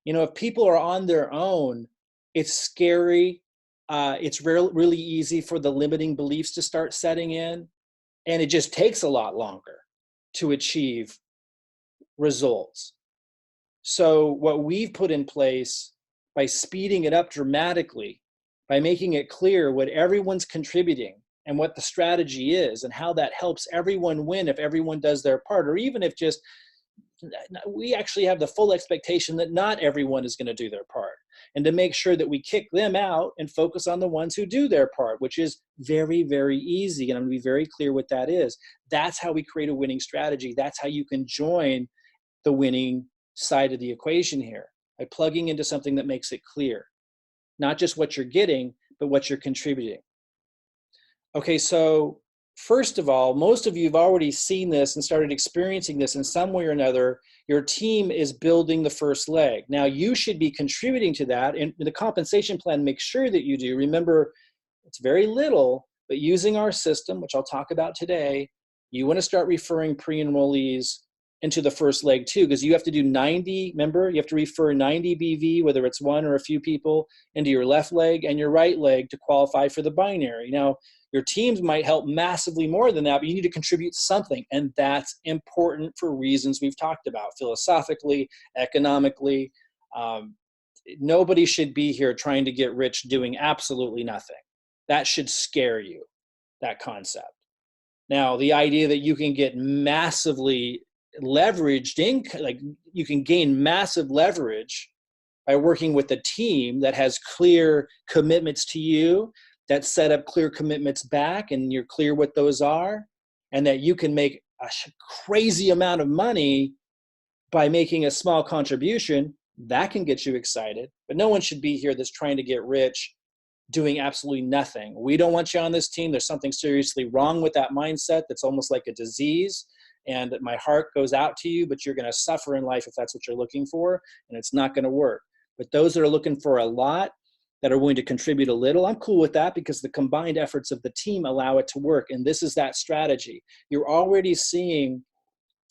You know, if people are on their own, it's scary. It's really easy for the limiting beliefs to start setting in, and it just takes a lot longer to achieve results. So what we've put in place, by speeding it up dramatically, by making it clear what everyone's contributing and what the strategy is and how that helps everyone win if everyone does their part, or even if just, we actually have the full expectation that not everyone is going to do their part, and to make sure that we kick them out and focus on the ones who do their part, which is very, very easy. And I'm going to be very clear what that is. That's how we create a winning strategy. That's how you can join the winning side of the equation here, by plugging into something that makes it clear. Not just what you're getting, but what you're contributing. Okay, so first of all, most of you have already seen this and started experiencing this in some way or another. Your team is building the first leg. Now, you should be contributing to that, and the compensation plan makes sure that you do. Remember, it's very little, but using our system, which I'll talk about today, you want to start referring pre-enrollees into the first leg too, because you have to do 90, remember, you have to refer 90 BV, whether it's one or a few people, into your left leg and your right leg to qualify for the binary. Now, your teams might help massively more than that, but you need to contribute something, and that's important for reasons we've talked about, philosophically, economically. Nobody should be here trying to get rich doing absolutely nothing. That should scare you, that concept. Now, the idea that you can get massively leveraged in, like you can gain massive leverage by working with a team that has clear commitments to you, that set up clear commitments back, and you're clear what those are, and that you can make a crazy amount of money by making a small contribution, that can get you excited. But no one should be here that's trying to get rich doing absolutely nothing. We don't want you on this team. There's something seriously wrong with that mindset that's almost like a disease. And my heart goes out to you, but you're going to suffer in life if that's what you're looking for, and it's not going to work. But those that are looking for a lot, that are willing to contribute a little, I'm cool with that, because the combined efforts of the team allow it to work. And this is that strategy. You're already seeing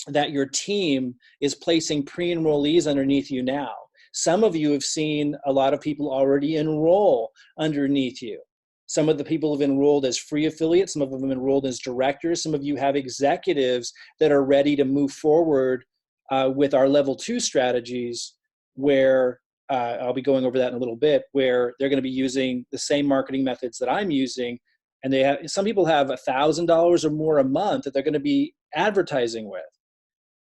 that your team is placing pre-enrollees underneath you now. Some of you have seen a lot of people already enroll underneath you. Some of the people have enrolled as free affiliates. Some of them have enrolled as directors. Some of you have executives that are ready to move forward with our level 2 strategies, where I'll be going over that in a little bit, where they're going to be using the same marketing methods that I'm using. And they have, some people have $1,000 or more a month that they're going to be advertising with.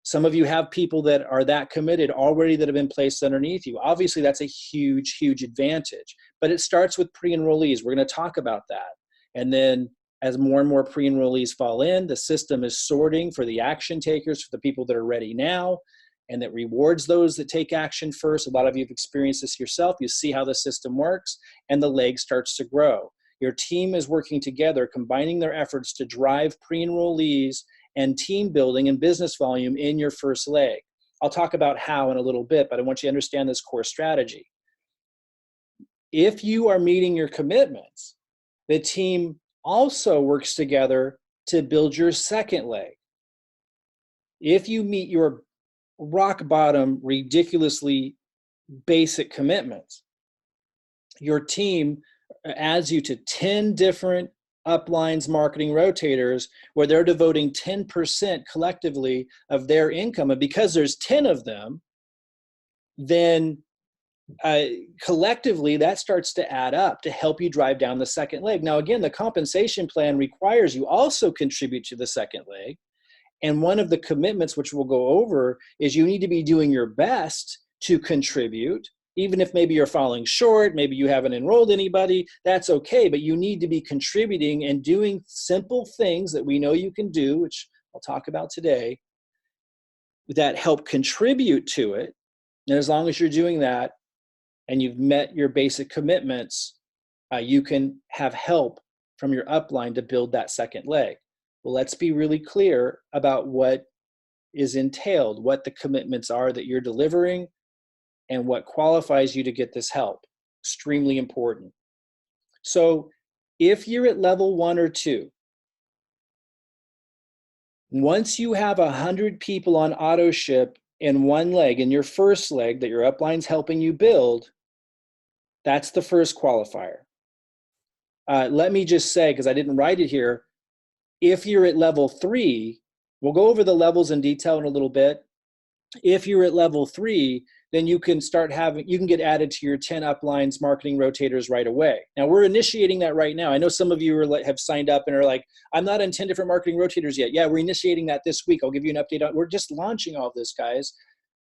Some of you have people that are that committed already that have been placed underneath you. Obviously, that's a huge, huge advantage. But it starts with pre-enrollees. We're going to talk about that. And then as more and more pre-enrollees fall in, the system is sorting for the action takers, for the people that are ready now, and that rewards those that take action first. A lot of you have experienced this yourself. You see how the system works, and the leg starts to grow. Your team is working together, combining their efforts to drive pre-enrollees and team building and business volume in your first leg. I'll talk about how in a little bit, but I want you to understand this core strategy. If you are meeting your commitments, the team also works together to build your second leg. If you meet your rock bottom, ridiculously basic commitments, your team adds you to 10 different uplines marketing rotators where they're devoting 10% collectively of their income. And because there's 10 of them, then collectively that starts to add up to help you drive down the second leg. Now, again, the compensation plan requires you also contribute to the second leg. And one of the commitments, which we'll go over, is you need to be doing your best to contribute. Even if maybe you're falling short, maybe you haven't enrolled anybody, that's okay. But you need to be contributing and doing simple things that we know you can do, which I'll talk about today, that help contribute to it. And as long as you're doing that and you've met your basic commitments, you can have help from your upline to build that second leg. Well, let's be really clear about what is entailed, what the commitments are that you're delivering, and what qualifies you to get this help. Extremely important. So if you're at level 1 or 2, once you have 100 people on auto ship in one leg, in your first leg that your upline's helping you build, that's the first qualifier. Let me just say, because I didn't write it here, if you're at level 3, we'll go over the levels in detail in a little bit. If you're at level 3, then you can get added to your 10 uplines marketing rotators right away. Now we're initiating that right now. I know some of you have signed up and are like, I'm not in 10 different marketing rotators yet. Yeah, we're initiating that this week. I'll give you an update on, we're just launching all of this, guys.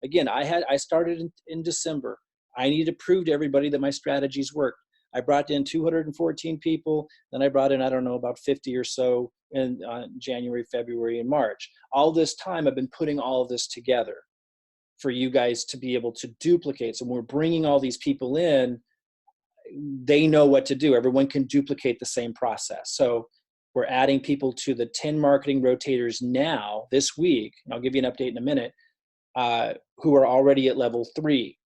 Again, I started in December. I need to prove to everybody that my strategies work. I brought in 214 people, then I brought in, I don't know, about 50 or so in January, February, and March. All this time I've been putting all of this together for you guys to be able to duplicate. So when we're bringing all these people in, they know what to do. Everyone can duplicate the same process. So we're adding people to the 10 marketing rotators now, this week, and I'll give you an update in a minute, who are already at level 3.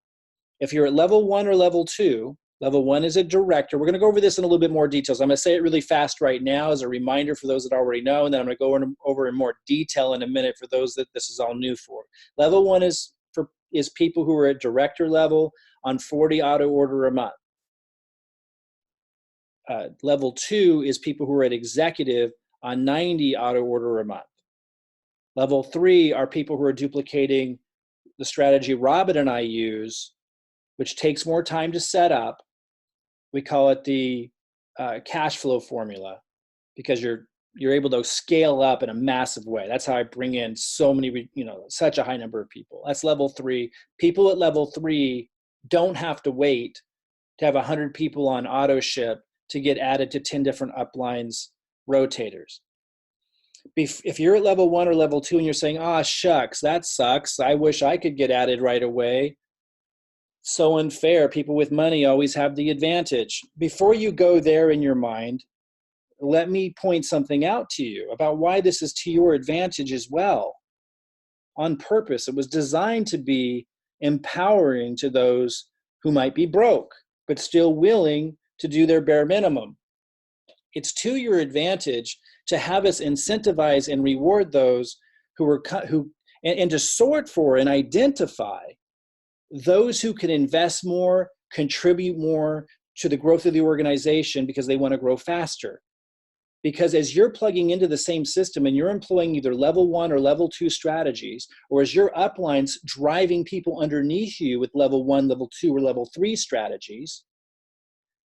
If you're at level 1 or level 2, level 1 is a director. We're going to go over this in a little bit more details. I'm going to say it really fast right now as a reminder for those that already know, and then I'm going to go over in more detail in a minute for those that this is all new for. Level 1 is people who are at director level on 40 auto order a month. Level 2 is people who are at executive on 90 auto order a month. Level 3 are people who are duplicating the strategy Robin and I use, which takes more time to set up. We call it the cash flow formula, because you're able to scale up in a massive way. That's how I bring in so many, such a high number of people. That's level 3. People at level 3 don't have to wait to have 100 people on auto ship to get added to 10 different uplines rotators. If you're at level 1 or level 2 and you're saying, shucks, that sucks, I wish I could get added right away, so unfair, people with money always have the advantage. Before you go there in your mind, let me point something out to you about why this is to your advantage as well. On purpose, it was designed to be empowering to those who might be broke, but still willing to do their bare minimum. It's to your advantage to have us incentivize and reward those and to sort for and identify those who can invest more, contribute more to the growth of the organization because they want to grow faster. Because as you're plugging into the same system and you're employing either level 1 or level 2 strategies, or as your uplines driving people underneath you with level 1, level 2, or level 3 strategies,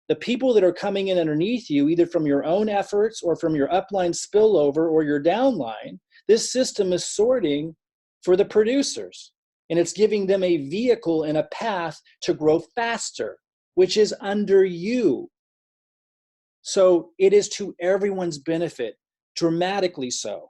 the people that are coming in underneath you, either from your own efforts or from your upline spillover or your downline, this system is sorting for the producers. And it's giving them a vehicle and a path to grow faster, which is under you. So it is to everyone's benefit, dramatically so,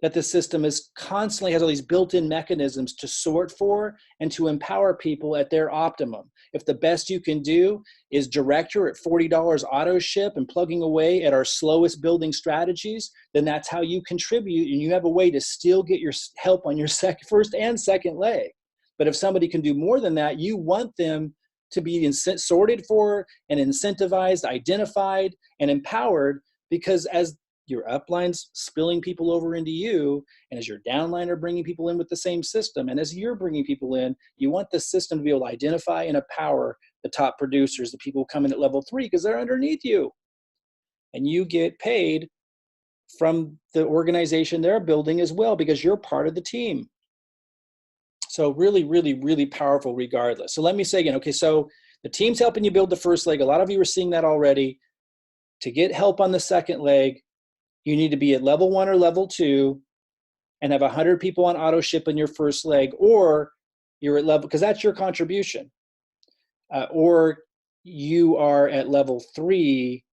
that the system is constantly has all these built-in mechanisms to sort for and to empower people at their optimum. If the best you can do is director at $40 auto ship and plugging away at our slowest building strategies, then that's how you contribute, and you have a way to still get your help on your first and second leg. But if somebody can do more than that, you want them to be sorted for and incentivized, identified, and empowered, because as your uplines spilling people over into you, and as your downline are bringing people in with the same system, and as you're bringing people in, you want the system to be able to identify and empower the top producers, the people who come in at level 3, because they're underneath you. And you get paid from the organization they're building as well, because you're part of the team. So really, really, really powerful regardless. So let me say again, okay, so the team's helping you build the first leg. A lot of you are seeing that already. To get help on the second leg, you need to be at level 1 or level 2 and have 100 people on auto ship in your first leg, or you're at level, because that's your contribution. Or you are at level 3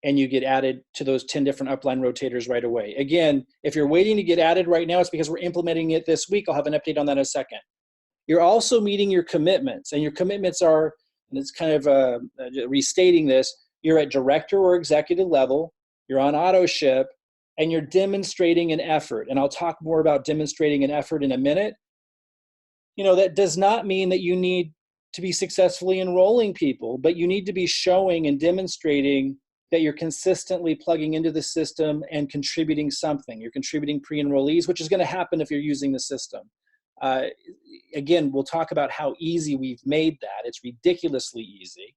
and you get added to those 10 different upline rotators right away. Again, if you're waiting to get added right now, it's because we're implementing it this week. I'll have an update on that in a second. You're also meeting your commitments, and your commitments are, and it's kind of restating this, you're at director or executive level, you're on auto ship, and you're demonstrating an effort. And I'll talk more about demonstrating an effort in a minute. You know, that does not mean that you need to be successfully enrolling people, but you need to be showing and demonstrating that you're consistently plugging into the system and contributing something. You're contributing pre-enrollees, which is going to happen if you're using the system. Again, we'll talk about how easy we've made that. It's ridiculously easy.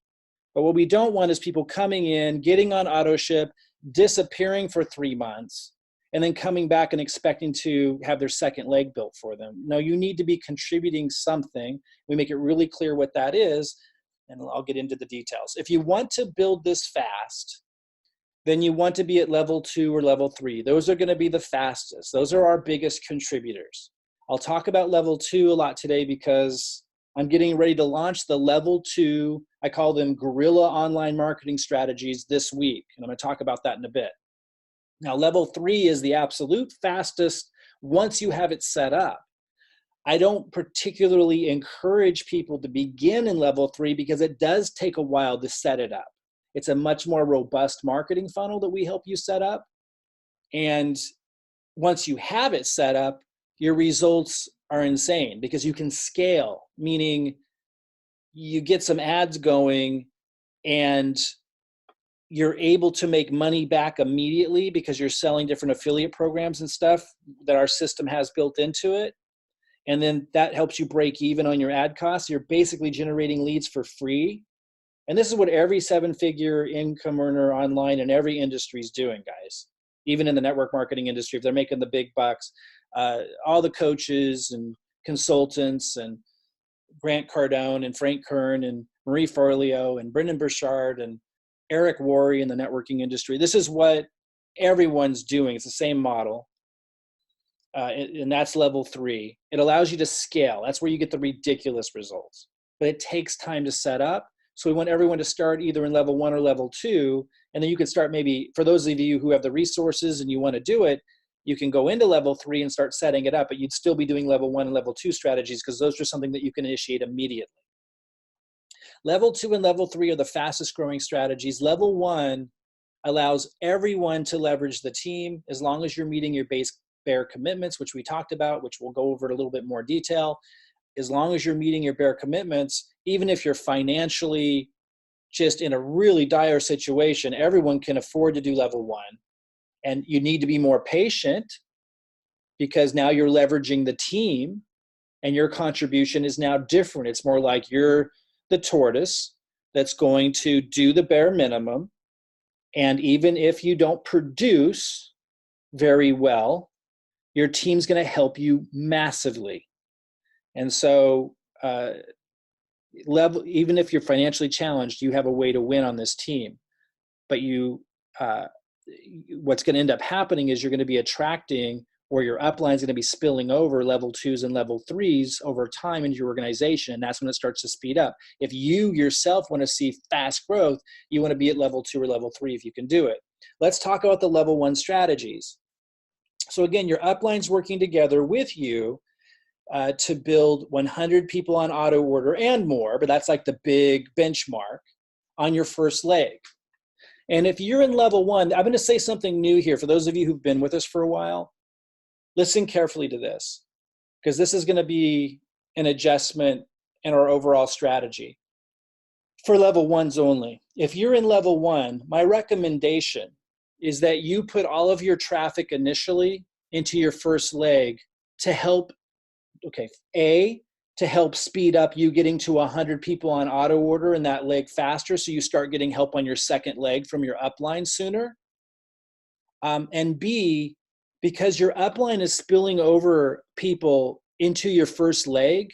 But what we don't want is people coming in, getting on auto ship, disappearing for 3 months, and then coming back and expecting to have their second leg built for them. No, you need to be contributing something. We make it really clear what that is, and I'll get into the details. If you want to build this fast, then you want to be at level 2 or level 3. Those are going to be the fastest. Those are our biggest contributors. I'll talk about level 2 a lot today because I'm getting ready to launch the level 2, I call them guerrilla online marketing strategies, this week. And I'm going to talk about that in a bit. Now, level 3 is the absolute fastest once you have it set up. I don't particularly encourage people to begin in level 3 because it does take a while to set it up. It's a much more robust marketing funnel that we help you set up. And once you have it set up, your results are insane because you can scale, meaning you get some ads going and you're able to make money back immediately because you're selling different affiliate programs and stuff that our system has built into it. And then that helps you break even on your ad costs. You're basically generating leads for free. And this is what every 7-figure income earner online in every industry is doing, guys. Even in the network marketing industry, if they're making the big bucks, all the coaches and consultants and Grant Cardone and Frank Kern and Marie Forleo and Brendan Burchard and Eric Worre in the networking industry. This is what everyone's doing. It's the same model. And that's level 3. It allows you to scale. That's where you get the ridiculous results. But it takes time to set up. So we want everyone to start either in level 1 or level 2. And then you can start maybe, for those of you who have the resources and you want to do it, you can go into level 3 and start setting it up, but you'd still be doing level 1 and level 2 strategies because those are something that you can initiate immediately. Level 2 and level 3 are the fastest growing strategies. Level 1 allows everyone to leverage the team as long as you're meeting your base bare commitments, which we talked about, which we'll go over in a little bit more detail. As long as you're meeting your bare commitments, even if you're financially just in a really dire situation, everyone can afford to do level 1. And you need to be more patient because now you're leveraging the team and your contribution is now different. It's more like you're the tortoise that's going to do the bare minimum And even if you don't produce very well, your team's going to help you massively. And so, even if you're financially challenged, you have a way to win on this team. But what's going to end up happening is you're going to be attracting, or your upline is going to be spilling over level 2s and level 3s over time into your organization. And that's when it starts to speed up. If you yourself want to see fast growth, you want to be at level 2 or level 3 if you can do it. Let's talk about the level 1 strategies. So again, your upline's working together with you to build 100 people on auto order and more, but that's like the big benchmark on your first leg. And if you're in level 1, I'm going to say something new here for those of you who've been with us for a while. Listen carefully to this, because this is going to be an adjustment in our overall strategy for level 1s only. If you're in level 1, my recommendation is that you put all of your traffic initially into your first leg to help, to help speed up you getting to 100 people on auto order in that leg faster, so you start getting help on your second leg from your upline sooner. And B, because your upline is spilling over people into your first leg,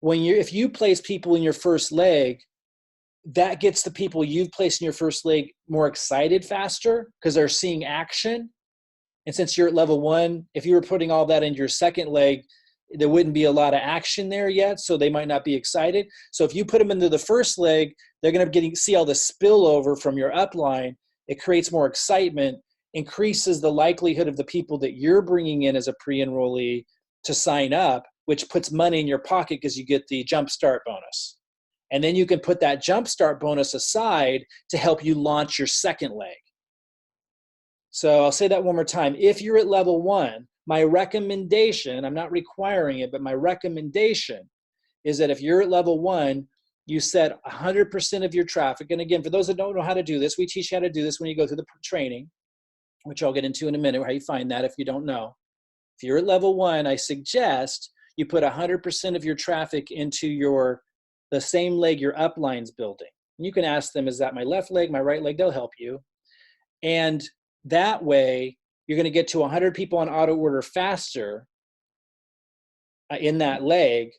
if you place people in your first leg, that gets the people you've placed in your first leg more excited faster because they're seeing action. And since you're at level 1, if you were putting all that into your second leg, there wouldn't be a lot of action there yet, so they might not be excited. So if you put them into the first leg, they're going to see all the spillover from your upline. It creates more excitement, increases the likelihood of the people that you're bringing in as a pre-enrollee to sign up, which puts money in your pocket because you get the jumpstart bonus. And then you can put that jumpstart bonus aside to help you launch your second leg. So I'll say that one more time. If you're at level 1, my recommendation, I'm not requiring it, but my recommendation is that if you're at level 1, you set 100% of your traffic. And again, for those that don't know how to do this, we teach you how to do this when you go through the training, which I'll get into in a minute, how you find that if you don't know. If you're at level 1, I suggest you put 100% of your traffic into the same leg your upline's building. And you can ask them, is that my left leg, my right leg? They'll help you. And that way, you're going to get to 100 people on auto order faster in that leg,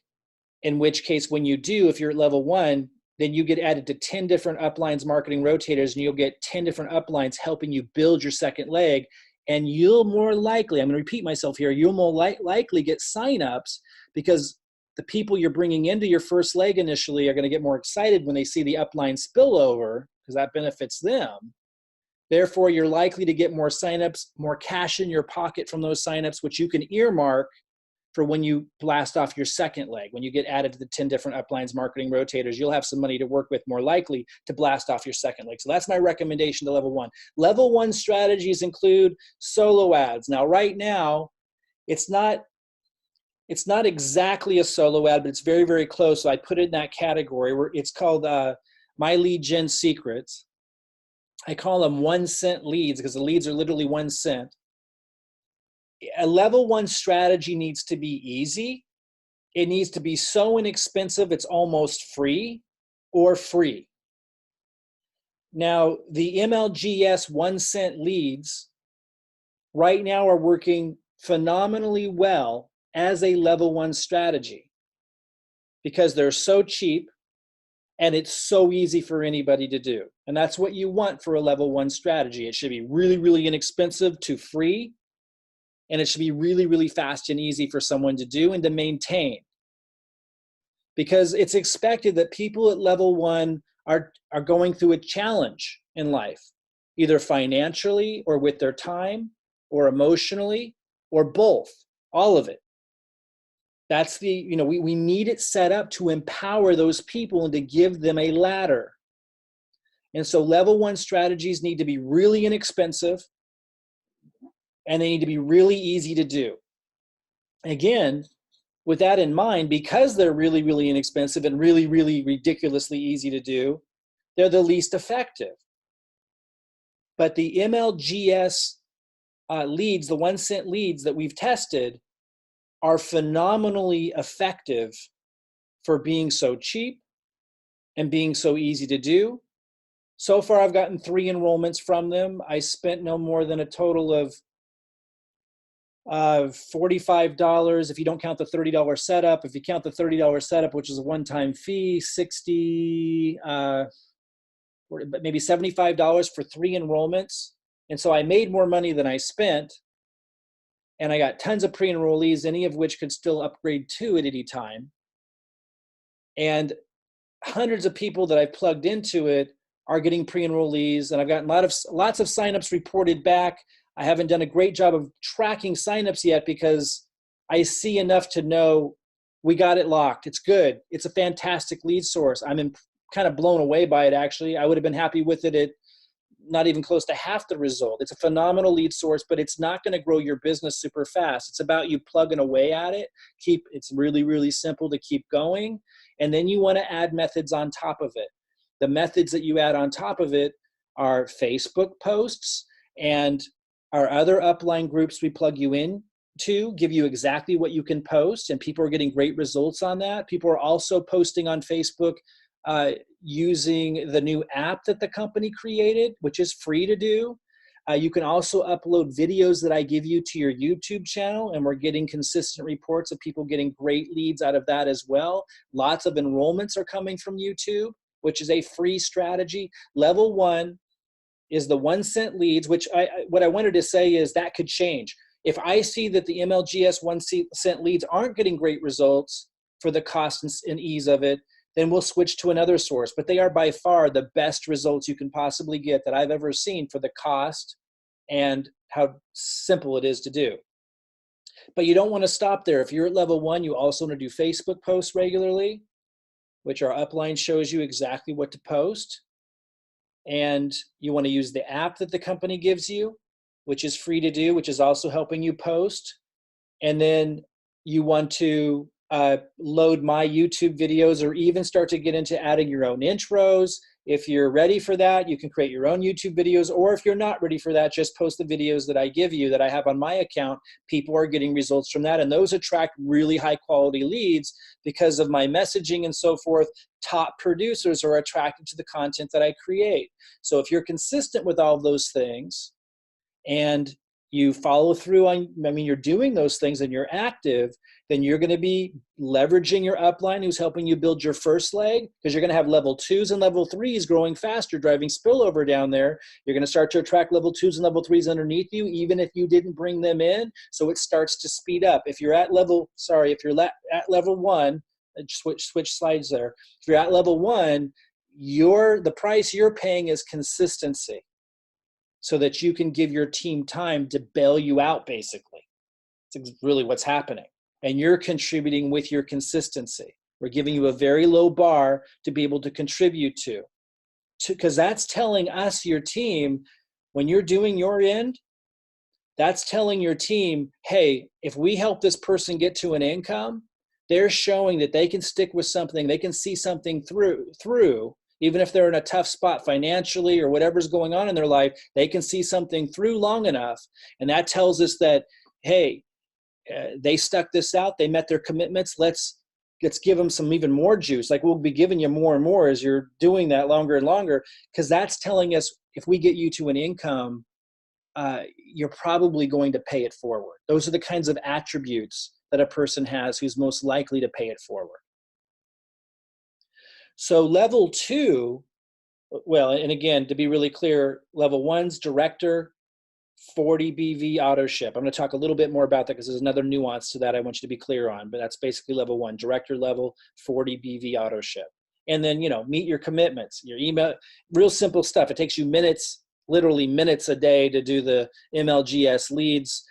in which case when you do, if you're at level 1, then you get added to 10 different uplines marketing rotators, and you'll get 10 different uplines helping you build your second leg. And you'll more likely, I'm going to repeat myself here, you'll more likely get signups because the people you're bringing into your first leg initially are going to get more excited when they see the upline spillover because that benefits them. Therefore, you're likely to get more signups, more cash in your pocket from those signups, which you can earmark for when you blast off your second leg. When you get added to the 10 different uplines marketing rotators, you'll have some money to work with more likely to blast off your second leg. So that's my recommendation to level 1. Level 1 strategies include solo ads. Now, right now, it's not exactly a solo ad, but it's very, very close. So I put it in that category where it's called My Lead Gen Secrets. I call them 1 cent leads because the leads are literally 1 cent. A level 1 strategy needs to be easy. It needs to be so inexpensive it's almost free or free. Now, the MLGS 1 cent leads right now are working phenomenally well as a level 1 strategy because they're so cheap and it's so easy for anybody to do. And that's what you want for a level 1 strategy. It should be really, really inexpensive to free, and it should be really, really fast and easy for someone to do and to maintain. Because it's expected that people at level 1 are going through a challenge in life, either financially or with their time or emotionally or both, all of it. That's we need it set up to empower those people and to give them a ladder. And so level 1 strategies need to be really inexpensive and they need to be really easy to do. Again, with that in mind, because they're really, really inexpensive and really, really ridiculously easy to do, they're the least effective. But the MLGS leads, the 1 cent leads that we've tested, are phenomenally effective for being so cheap and being so easy to do So far, I've gotten 3 enrollments from them. I spent no more than a total of $45 if you don't count the $30 setup. If you count the $30 setup, which is a one-time fee, 60, maybe $75 for 3 enrollments. And so I made more money than I spent, and I got tons of pre-enrollees, any of which could still upgrade to at any time. And hundreds of people that I've plugged into it are getting pre-enrollees, and I've gotten lots of signups reported back. I haven't done a great job of tracking signups yet because I see enough to know we got it locked. It's good. It's a fantastic lead source. I'm kind of blown away by it, actually. I would have been happy with it at not even close to half the result. It's a phenomenal lead source, but it's not going to grow your business super fast. It's about you plugging away at it. It's really, really simple to keep going. And then you want to add methods on top of it. The methods that you add on top of it are Facebook posts, and our other upline groups we plug you in to give you exactly what you can post, and people are getting great results on that. People are also posting on Facebook using the new app that the company created, which is free to do. You can also upload videos that I give you to your YouTube channel, and we're getting consistent reports of people getting great leads out of that as well. Lots of enrollments are coming from YouTube, which is a free strategy. Level 1 is the 1-cent leads, which what I wanted to say is that could change. If I see that the MLGS 1-cent leads aren't getting great results for the cost and ease of it, then we'll switch to another source. But they are by far the best results you can possibly get that I've ever seen for the cost and how simple it is to do. But you don't want to stop there. If you're at level 1, you also want to do Facebook posts regularly, which our upline shows you exactly what to post. And you want to use the app that the company gives you, which is free to do, which is also helping you post. And then you want to load my YouTube videos, or even start to get into adding your own intros. If you're ready for that, you can create your own YouTube videos, or if you're not ready for that, just post the videos that I give you that I have on my account. People are getting results from that, and those attract really high quality leads because of my messaging and so forth. Top producers are attracted to the content that I create. So if you're consistent with all of those things and you follow through on, you're doing those things and you're active, then you're going to be leveraging your upline who's helping you build your first leg, because you're going to have level 2s and level 3s growing faster, driving spillover down there. You're going to start to attract level 2s and level 3s underneath you, even if you didn't bring them in. So it starts to speed up. If you're at level 1, switch slides there. If you're at level 1, the price you're paying is consistency, so that you can give your team time to bail you out, basically. It's really what's happening. And you're contributing with your consistency. We're giving you a very low bar to be able to contribute to, because that's telling us, your team, when you're doing your end, that's telling your team, hey, if we help this person get to an income, they're showing that they can stick with something, they can see something through, even if they're in a tough spot financially or whatever's going on in their life, they can see something through long enough. And that tells us that, hey, they stuck this out, they met their commitments, let's give them some even more juice. Like, we'll be giving you more and more as you're doing that longer and longer, because that's telling us if we get you to an income, you're probably going to pay it forward. Those are the kinds of attributes that a person has who's most likely to pay it forward. So level 2, well, and again, to be really clear, level 1's director, 40 BV auto ship. I'm going to talk a little bit more about that because there's another nuance to that I want you to be clear on, but that's basically level 1, director level, 40 BV auto ship. And then, meet your commitments, your email, real simple stuff. It takes you minutes, literally minutes a day to do the MLGS leads,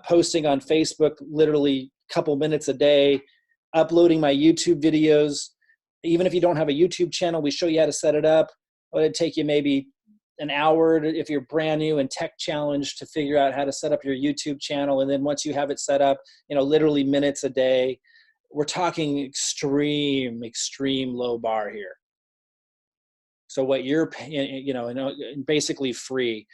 posting on Facebook, literally a couple minutes a day, uploading my YouTube videos. Even if you don't have a YouTube channel, we show you how to set it up. It'd take you maybe an hour if you're brand new and tech challenged to figure out how to set up your YouTube channel. And then once you have it set up, literally minutes a day. We're talking extreme low bar here. So what you're paying, and basically free.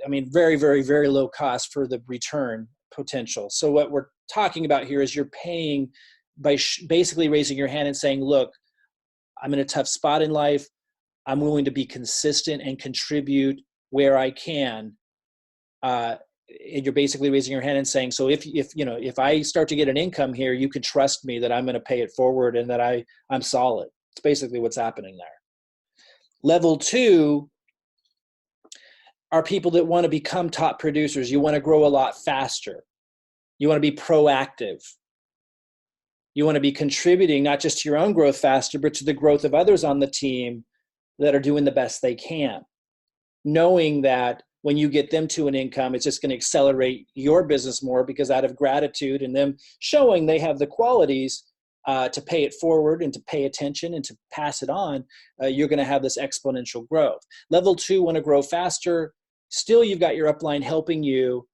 Very, very, very low cost for the return potential. So what we're talking about here is you're paying by basically raising your hand and saying, look, I'm in a tough spot in life. I'm willing to be consistent and contribute where I can. And you're basically raising your hand and saying, so if I start to get an income here, you can trust me that I'm going to pay it forward and that I'm solid. It's basically what's happening there. Level 2 are people that want to become top producers. You want to grow a lot faster. You want to be proactive. You want to be contributing not just to your own growth faster, but to the growth of others on the team that are doing the best they can. Knowing that when you get them to an income, it's just going to accelerate your business more, because out of gratitude and them showing they have the qualities to pay it forward and to pay attention and to pass it on, you're going to have this exponential growth. Level 2 want to grow faster. Still, you've got your upline helping you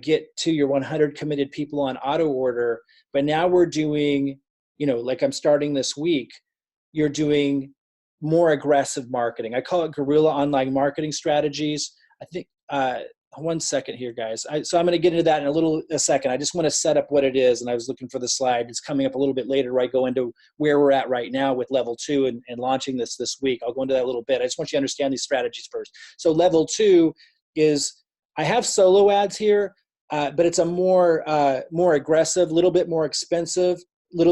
get to your 100 committed people on auto order. But now we're doing, like I'm starting this week, you're doing more aggressive marketing. I call it guerrilla online marketing strategies. I think, one second here, guys. So I'm going to get into that in a second. I just want to set up what it is. And I was looking for the slide. It's coming up a little bit later where I go into where we're at right now with level 2 and launching this week. I'll go into that a little bit. I just want you to understand these strategies first. So level 2 is, I have solo ads here, but it's a more aggressive, little bit more expensive, quite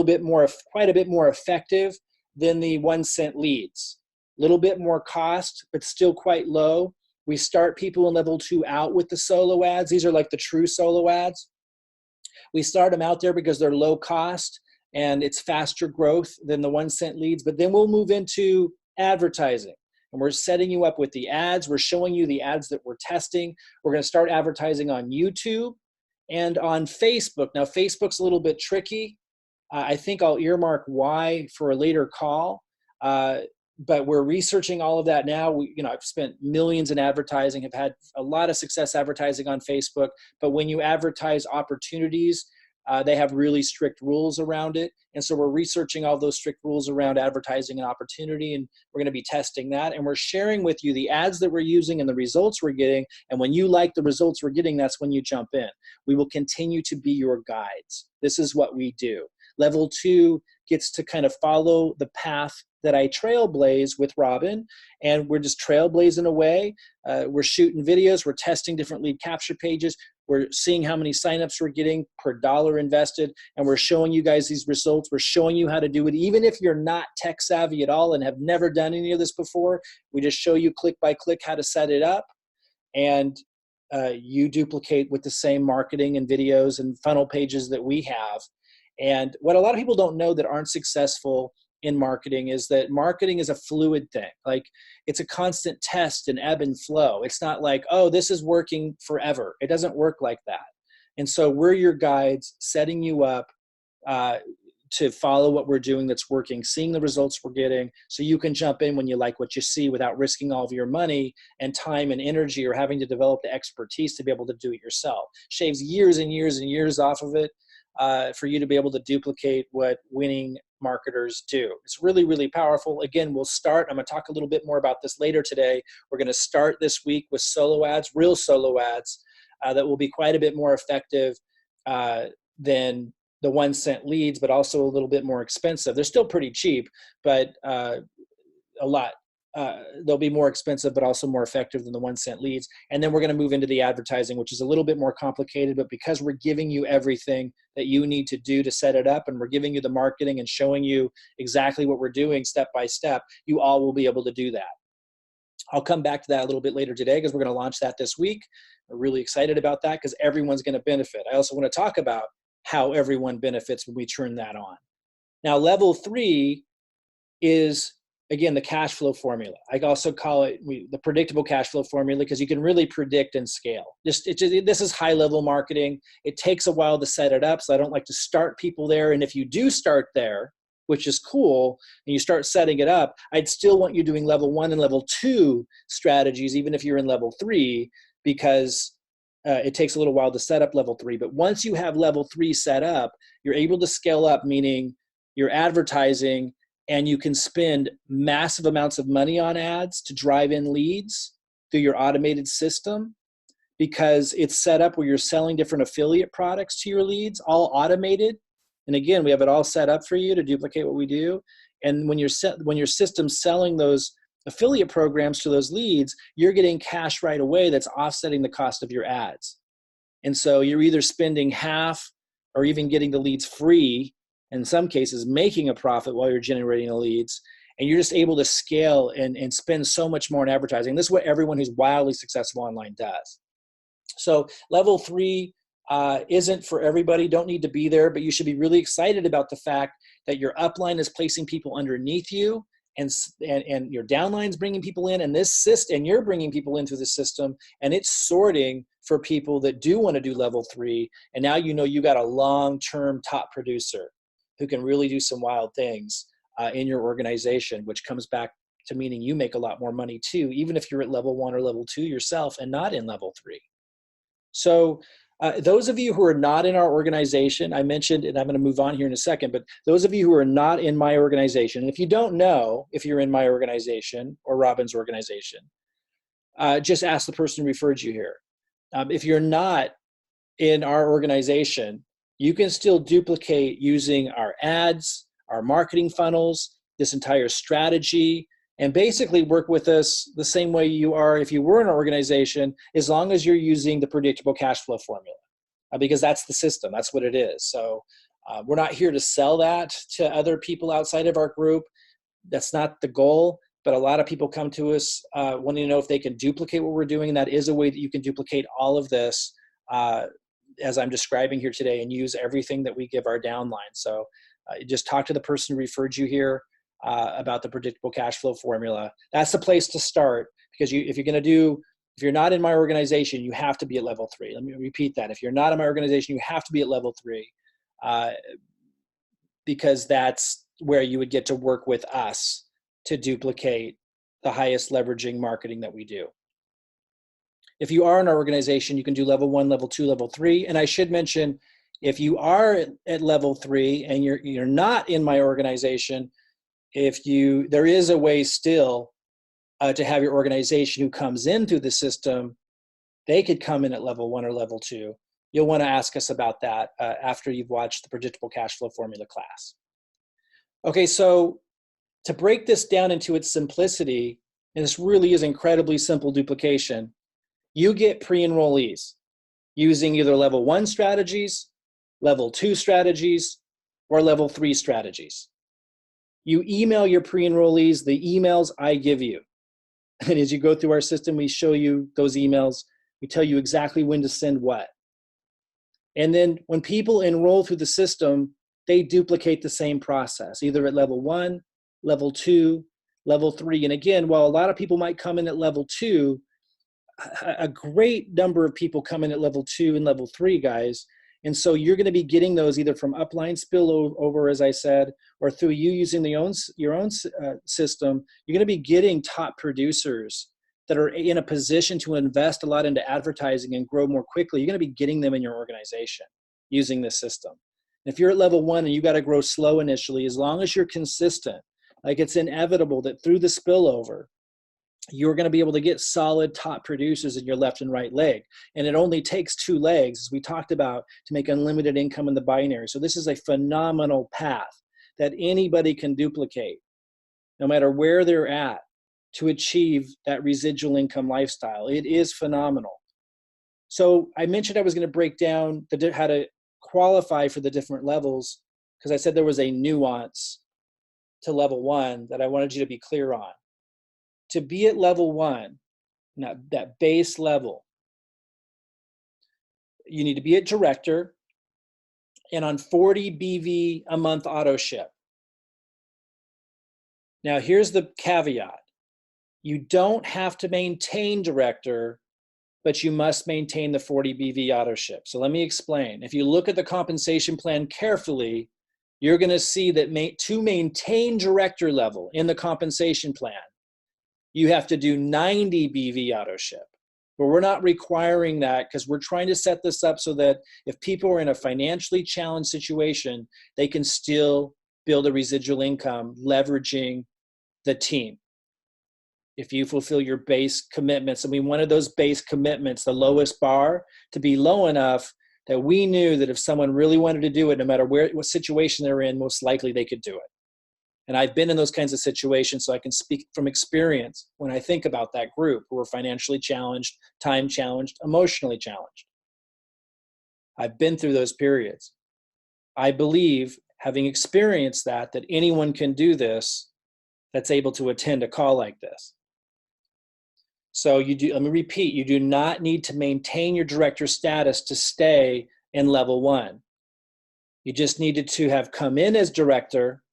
a bit more effective than the 1 cent leads. Little bit more cost, but still quite low. We start people in level 2 out with the solo ads. These are like the true solo ads. We start them out there because they're low cost and it's faster growth than the 1 cent leads. But then we'll move into advertising, and we're setting you up with the ads. We're showing you the ads that we're testing. We're going to start advertising on YouTube and on Facebook. Now, Facebook's a little bit tricky. I think I'll earmark why for a later call. But we're researching all of that now. I've spent millions in advertising, have had a lot of success advertising on Facebook. But when you advertise opportunities, they have really strict rules around it. And so we're researching all those strict rules around advertising and opportunity. And we're going to be testing that. And we're sharing with you the ads that we're using and the results we're getting. And when you like the results we're getting, that's when you jump in. We will continue to be your guides. This is what we do. Level 2 gets to kind of follow the path that I trailblaze with Robin, and we're just trailblazing away. We're shooting videos. We're testing different lead capture pages. We're seeing how many signups we're getting per dollar invested, and we're showing you guys these results. We're showing you how to do it. Even if you're not tech savvy at all and have never done any of this before, we just show you click by click how to set it up, and you duplicate with the same marketing and videos and funnel pages that we have. And what a lot of people don't know that aren't successful in marketing is that marketing is a fluid thing. Like, it's a constant test and ebb and flow. It's not like, oh, this is working forever. It doesn't work like that. And so we're your guides, setting you up to follow what we're doing that's working, seeing the results we're getting, so you can jump in when you like what you see without risking all of your money and time and energy, or having to develop the expertise to be able to do it yourself. Shaves years and years and years off of it for you to be able to duplicate what winning marketers do. It's really, really powerful. Again, I'm going to talk a little bit more about this later today. We're going to start this week with solo ads, real solo ads that will be quite a bit more effective than the 1 cent leads, but also a little bit more expensive. They're still pretty cheap, but they'll be more expensive, but also more effective than the 1 cent leads. And then we're going to move into the advertising, which is a little bit more complicated, but because we're giving you everything that you need to do to set it up, and we're giving you the marketing and showing you exactly what we're doing step by step, you all will be able to do that. I'll come back to that a little bit later today because we're going to launch that this week. We're really excited about that because everyone's going to benefit. I also want to talk about how everyone benefits when we turn that on. Now, level 3 is, again, the cash flow formula. I also call it the predictable cash flow formula because you can really predict and scale. This is high-level marketing. It takes a while to set it up, so I don't like to start people there. And if you do start there, which is cool, and you start setting it up, I'd still want you doing level 1 and level 2 strategies, even if you're in level 3, because it takes a little while to set up level 3. But once you have level 3 set up, you're able to scale up, meaning you're advertising, and you can spend massive amounts of money on ads to drive in leads through your automated system, because it's set up where you're selling different affiliate products to your leads, all automated. And again, we have it all set up for you to duplicate what we do. And when your system's selling those affiliate programs to those leads, you're getting cash right away that's offsetting the cost of your ads. And so you're either spending half or even getting the leads free, in some cases making a profit while you're generating the leads, and you're just able to scale and spend so much more on advertising. This is what everyone who's wildly successful online does. So level 3 isn't for everybody, don't need to be there, but you should be really excited about the fact that your upline is placing people underneath you, and your downline's bringing people in, and this system, and you're bringing people into the system, and it's sorting for people that do want to do level 3. And now you know you got a long-term top producer who can really do some wild things in your organization, which comes back to meaning you make a lot more money too, even if you're at level 1 or level 2 yourself and not in level 3. So those of you who are not in our organization, I mentioned, and I'm going to move on here in a second, but those of you who are not in my organization, and if you don't know if you're in my organization or Robin's organization, just ask the person who referred you here. If you're not in our organization, you can still duplicate using our ads, our marketing funnels, this entire strategy, and basically work with us the same way you are if you were in our organization, as long as you're using the predictable cash flow formula, because that's the system, that's what it is. So we're not here to sell that to other people outside of our group. That's not the goal, but a lot of people come to us wanting to know if they can duplicate what we're doing, and that is a way that you can duplicate all of this as I'm describing here today, and use everything that we give our downline. So just talk to the person who referred you here about the predictable cash flow formula. That's the place to start, because if you're not in my organization, you have to be at level 3. Let me repeat that. If you're not in my organization, you have to be at level 3, because that's where you would get to work with us to duplicate the highest leveraging marketing that we do. If you are in our organization, you can do level 1, level 2, level 3. And I should mention, if you are at level 3 and you're not in my organization, there is a way still to have your organization who comes in through the system, they could come in at level 1 or level 2. You'll want to ask us about that after you've watched the predictable cash flow formula class. Okay, so to break this down into its simplicity, and this really is incredibly simple duplication, you get pre-enrollees using either level 1 strategies, level 2 strategies, or level 3 strategies. You email your pre-enrollees the emails I give you. And as you go through our system, we show you those emails. We tell you exactly when to send what. And then when people enroll through the system, they duplicate the same process, either at level 1, level 2, level 3. And again, while a lot of people might come in at level 2, a great number of people come in at level 2 and level 3, guys. And so you're going to be getting those either from upline spillover, as I said, or through you using your own system. You're going to be getting top producers that are in a position to invest a lot into advertising and grow more quickly. You're going to be getting them in your organization using this system. And if you're at level 1 and you got to grow slow initially, as long as you're consistent, like it's inevitable that through the spillover, you're going to be able to get solid top producers in your left and right leg. And it only takes 2 legs, as we talked about, to make unlimited income in the binary. So this is a phenomenal path that anybody can duplicate, no matter where they're at, to achieve that residual income lifestyle. It is phenomenal. So I mentioned I was going to break down how to qualify for the different levels, because I said there was a nuance to level 1 that I wanted you to be clear on. To be at level 1, that base level, you need to be at director and on 40 BV a month auto ship. Now here's the caveat. You don't have to maintain director, but you must maintain the 40 BV auto ship. So let me explain. If you look at the compensation plan carefully, you're going to see that to maintain director level in the compensation plan, you have to do 90 BV auto ship. But we're not requiring that, because we're trying to set this up so that if people are in a financially challenged situation, they can still build a residual income leveraging the team. If you fulfill your base commitments, and we wanted those base commitments, the lowest bar, to be low enough that we knew that if someone really wanted to do it, no matter what situation they're in, most likely they could do it. And I've been in those kinds of situations, so I can speak from experience when I think about that group who are financially challenged, time challenged, emotionally challenged. I've been through those periods. I believe, having experienced that anyone can do this that's able to attend a call like this. So let me repeat, you do not need to maintain your director status to stay in level 1. You just needed to have come in as director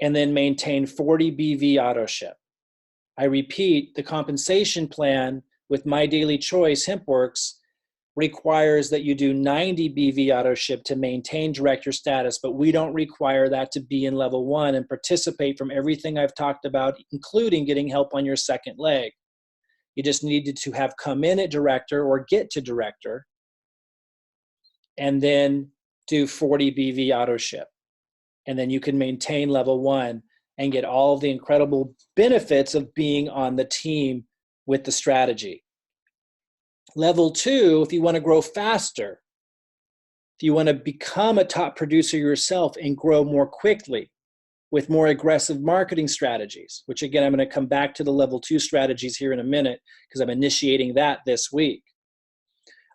and then maintain 40 BV auto ship. I repeat, the compensation plan with MyDailyChoice Hempworx requires that you do 90 BV auto ship to maintain director status, but we don't require that to be in level 1 and participate from everything I've talked about, including getting help on your second leg. You just needed to have come in at director or get to director and then do 40 BV auto ship. And then you can maintain level 1 and get all of the incredible benefits of being on the team with the strategy. Level 2, if you want to grow faster, if you want to become a top producer yourself and grow more quickly with more aggressive marketing strategies, which again, I'm going to come back to the level 2 strategies here in a minute because I'm initiating that this week.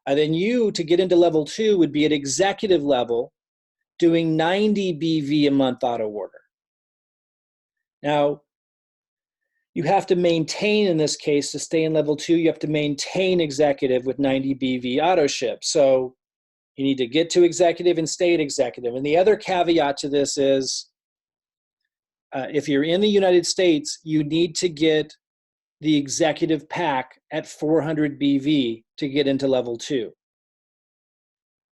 Then you, to get into level 2, would be at executive level doing 90 BV a month auto order. Now, you have to maintain, in this case, to stay in level 2, you have to maintain executive with 90 BV auto ship. So you need to get to executive and stay at executive. And the other caveat to this is, if you're in the United States, you need to get the executive pack at 400 BV to get into level 2.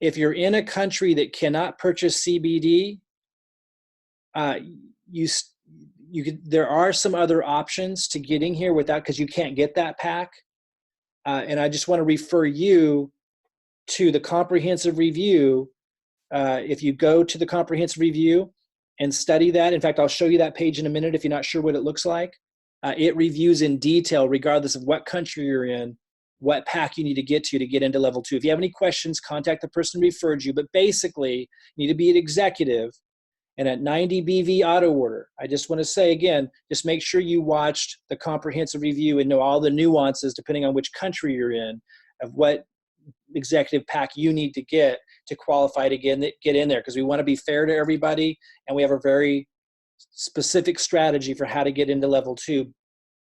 If you're in a country that cannot purchase CBD, there are some other options to getting here without, because you can't get that pack. And I just want to refer you to the comprehensive review. If you go to the comprehensive review and study that, in fact, I'll show you that page in a minute if you're not sure what it looks like. It reviews in detail, regardless of what country you're in, what pack you need to get into level 2. If you have any questions, contact the person who referred you. But basically, you need to be an executive and at 90 BV auto order. I just want to say again, just make sure you watched the comprehensive review and know all the nuances, depending on which country you're in, of what executive pack you need to get to qualify to get in there, because we want to be fair to everybody, and we have a very specific strategy for how to get into level 2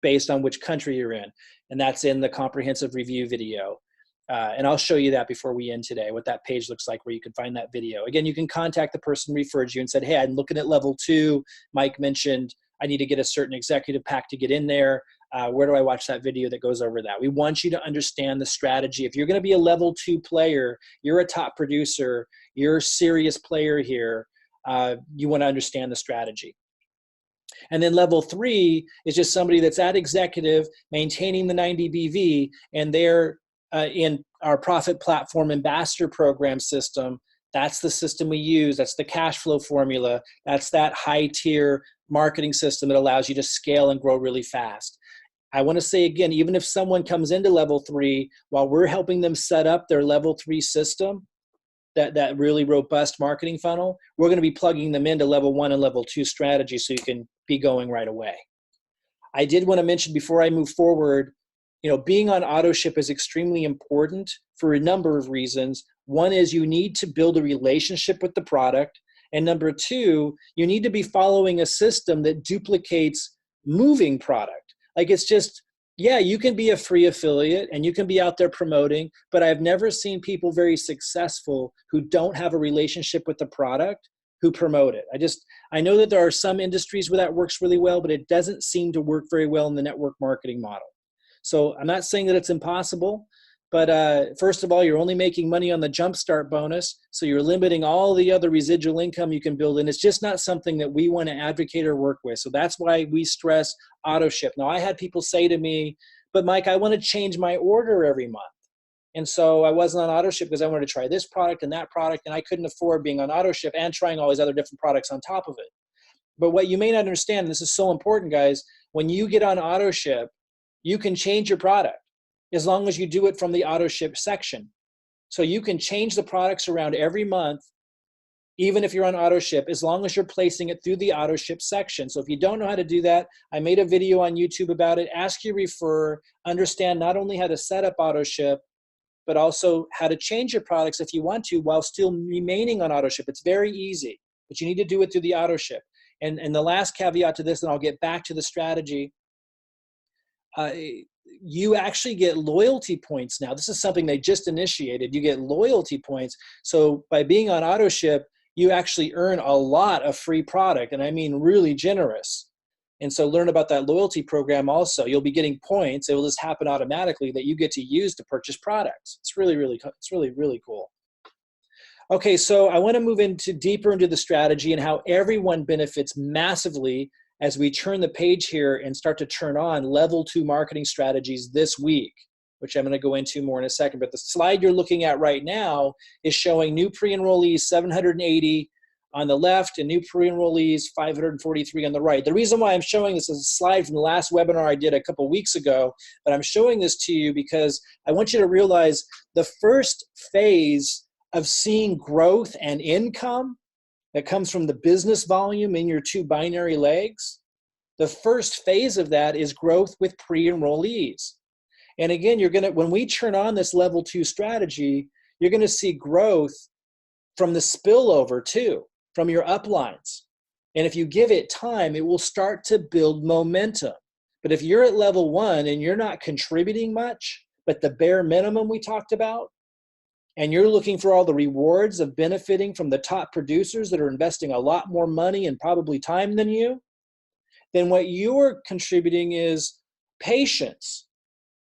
based on which country you're in, and that's in the comprehensive review video. And I'll show you that before we end today, what that page looks like where you can find that video. Again, you can contact the person who referred you and said, hey, I'm looking at level 2. Mike mentioned I need to get a certain executive pack to get in there. Where do I watch that video that goes over that? We want you to understand the strategy. If you're going to be a level 2 player, you're a top producer, you're a serious player here, you want to understand the strategy. And then level 3 is just somebody that's at executive, maintaining the 90 BV, and they're in our Profit Platform Ambassador Program system. That's the system we use. That's the cash flow formula. That's that high tier marketing system that allows you to scale and grow really fast. I want to say again, even if someone comes into level 3, while we're helping them set up their level 3 system, that really robust marketing funnel, we're going to be plugging them into level 1 and level 2 strategy so you can be going right away. I did want to mention before I move forward, being on auto ship is extremely important for a number of reasons. One is you need to build a relationship with the product. And number 2, you need to be following a system that duplicates moving product. Like, it's just, yeah, you can be a free affiliate and you can be out there promoting, but I've never seen people very successful who don't have a relationship with the product who promote it. I know that there are some industries where that works really well, but it doesn't seem to work very well in the network marketing model. So I'm not saying that it's impossible, but first of all, you're only making money on the jumpstart bonus, so you're limiting all the other residual income you can build, and it's just not something that we want to advocate or work with. So that's why we stress auto ship. Now, I had people say to me, but Mike, I want to change my order every month. And so I wasn't on auto ship because I wanted to try this product and that product, and I couldn't afford being on auto ship and trying all these other different products on top of it. But what you may not understand, and this is so important, guys, when you get on auto ship, you can change your product as long as you do it from the auto ship section. So you can change the products around every month even if you're on auto ship, as long as you're placing it through the auto ship section. So if you don't know how to do that, I made a video on YouTube about it. Ask your referrer, understand not only how to set up auto ship, but also how to change your products if you want to while still remaining on auto ship. It's very easy, but you need to do it through the auto ship. And the last caveat to this, and I'll get back to the strategy, you actually get loyalty points now. This is something they just initiated. You get loyalty points. So by being on auto ship, you actually earn a lot of free product, and I mean really generous. And so learn about that loyalty program also. You'll be getting points. It will just happen automatically that you get to use to purchase products. It's really cool. Okay, so I want to move deeper into the strategy and how everyone benefits massively as we turn the page here and start to turn on level 2 marketing strategies this week, which I'm going to go into more in a second. But the slide you're looking at right now is showing new pre-enrollees 780 on the left and new pre-enrollees 543 on the right. The reason why I'm showing this is a slide from the last webinar I did a couple weeks ago, but I'm showing this to you because I want you to realize the first phase of seeing growth and income that comes from the business volume in your 2 binary legs. The first phase of that is growth with pre-enrollees. And again, when we turn on this level 2 strategy, you're going to see growth from the spillover too, from your uplines. And if you give it time, it will start to build momentum. But if you're at level 1 and you're not contributing much, but the bare minimum we talked about, and you're looking for all the rewards of benefiting from the top producers that are investing a lot more money and probably time than you, then what you're contributing is patience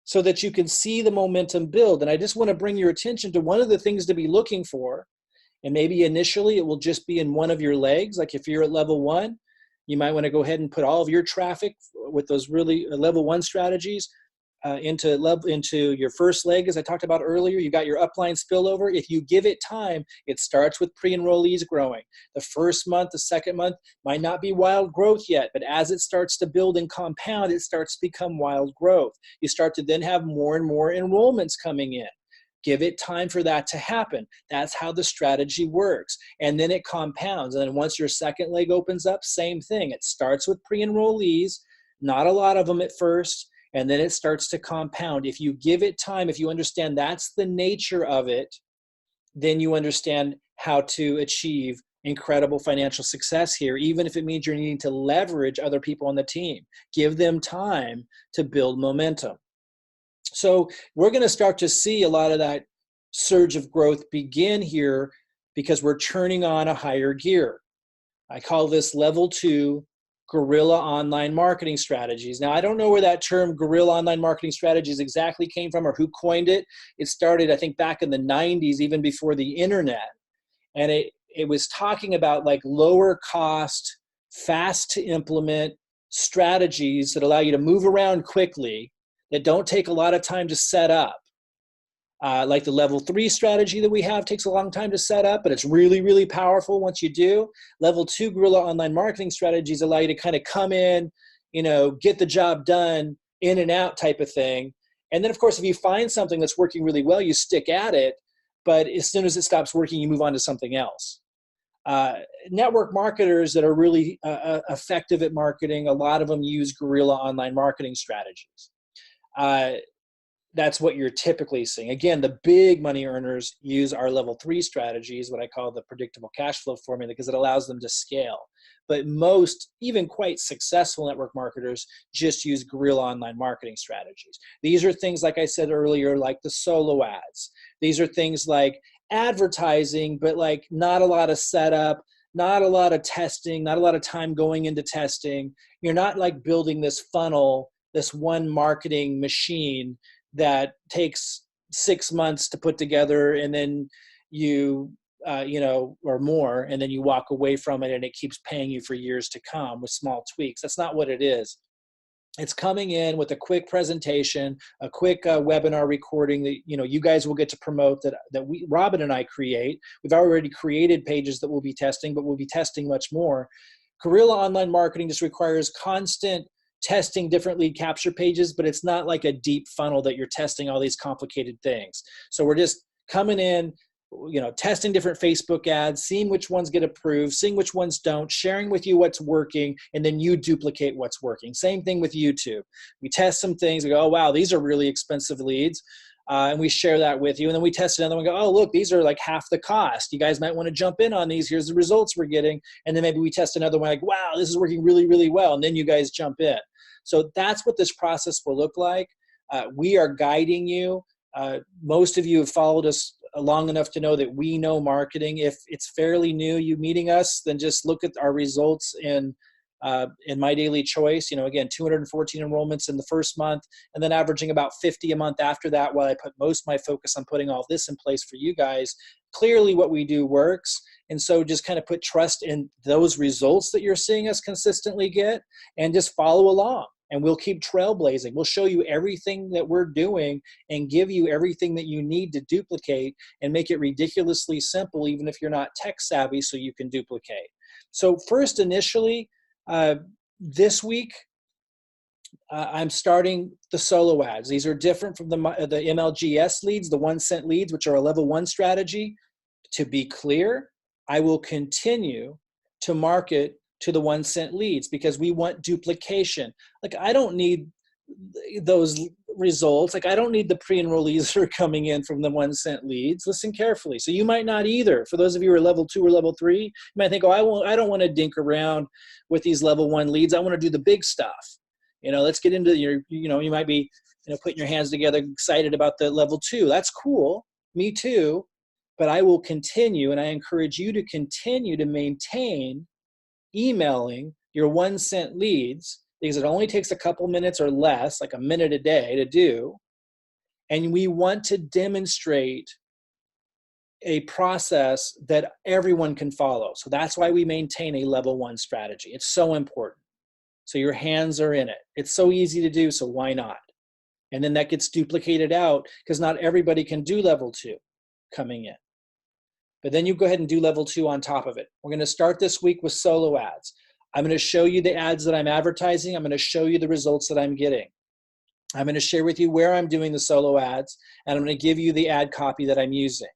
so that you can see the momentum build. And I just want to bring your attention to one of the things to be looking for. And maybe initially it will just be in one of your legs. Like if you're at level 1, you might want to go ahead and put all of your traffic with those really level 1 strategies into your first leg, as I talked about earlier. You got your upline spillover. If you give it time, it starts with pre-enrollees growing. The first month, the second month might not be wild growth yet, but as it starts to build and compound, it starts to become wild growth. You start to then have more and more enrollments coming in. Give it time for that to happen. That's how the strategy works. And then it compounds. And then once your second leg opens up, same thing. It starts with pre-enrollees, not a lot of them at first, and then it starts to compound. If you give it time, if you understand that's the nature of it, then you understand how to achieve incredible financial success here, even if it means you're needing to leverage other people on the team. Give them time to build momentum. So we're going to start to see a lot of that surge of growth begin here because we're turning on a higher gear. I call this level 2 guerrilla online marketing strategies. Now, I don't know where that term guerrilla online marketing strategies exactly came from or who coined it. It started, I think, back in the 90s, even before the internet. And it was talking about like lower cost, fast to implement strategies that allow you to move around quickly, that don't take a lot of time to set up. Like the level 3 strategy that we have takes a long time to set up, but it's really, really powerful once you do. Level 2 guerrilla online marketing strategies allow you to kind of come in, get the job done, in and out type of thing. And then, of course, if you find something that's working really well, you stick at it. But as soon as it stops working, you move on to something else. Network marketers that are really effective at marketing, a lot of them use guerrilla online marketing strategies. That's what you're typically seeing. Again, the big money earners use our level 3 strategies, what I call the predictable cash flow formula, because it allows them to scale. But most, even quite successful network marketers just use guerrilla online marketing strategies. These are things, like I said earlier, like the solo ads. These are things like advertising, but like not a lot of setup, not a lot of testing, not a lot of time going into testing. You're not like building this funnel, this one marketing machine that takes 6 months to put together, and then you, or more, and then you walk away from it and it keeps paying you for years to come with small tweaks. That's not what it is. It's coming in with a quick presentation, a quick webinar recording that you guys will get to promote that Robin and I create. We've already created pages that we'll be testing, but we'll be testing much more. Guerrilla online marketing just requires constant testing different lead capture pages, but it's not like a deep funnel that you're testing all these complicated things. So we're just coming in, testing different Facebook ads, seeing which ones get approved, seeing which ones don't, sharing with you what's working, and then you duplicate what's working. Same thing with YouTube. We test some things. We go, oh, wow, these are really expensive leads. And we share that with you. And then we test another one and go, oh, look, these are like half the cost. You guys might want to jump in on these. Here's the results we're getting. And then maybe we test another one like, wow, this is working really, really well. And then you guys jump in. So that's what this process will look like. We are guiding you. Most of you have followed us long enough to know that we know marketing. If it's fairly new, you meeting us, then just look at our results in MyDailyChoice. Again, 214 enrollments in the first month, and then averaging about 50 a month after that, while I put most of my focus on putting all this in place for you guys. Clearly what we do works. And so just kind of put trust in those results that you're seeing us consistently get, and just follow along. And we'll keep trailblazing. We'll show you everything that we're doing and give you everything that you need to duplicate and make it ridiculously simple, even if you're not tech savvy, so you can duplicate. So first, initially, this week, I'm starting the solo ads. These are different from the MLGS leads, the 1 cent leads, which are a level 1 strategy. To be clear, I will continue to market to the 1 cent leads because we want duplication. Like, I don't need those results. Like, I don't need the pre-enrollees that are coming in from the 1 cent leads. Listen carefully. So you might not either. For those of you who are level 2 or level 3, you might think, oh, I don't want to dink around with these level 1 leads. I want to do the big stuff. Let's get into you might be, putting your hands together, excited about the level 2. That's cool. Me too. But I will continue, and I encourage you to continue to maintain emailing your 1 cent leads, because it only takes a couple minutes or less, like a minute a day to do. And we want to demonstrate a process that everyone can follow. So that's why we maintain a level 1 strategy. It's so important. So your hands are in it. It's so easy to do, so why not? And then that gets duplicated out because not everybody can do level 2 coming in. But then you go ahead and do level 2 on top of it. We're going to start this week with solo ads. I'm going to show you the ads that I'm advertising. I'm going to show you the results that I'm getting. I'm going to share with you where I'm doing the solo ads, and I'm going to give you the ad copy that I'm using.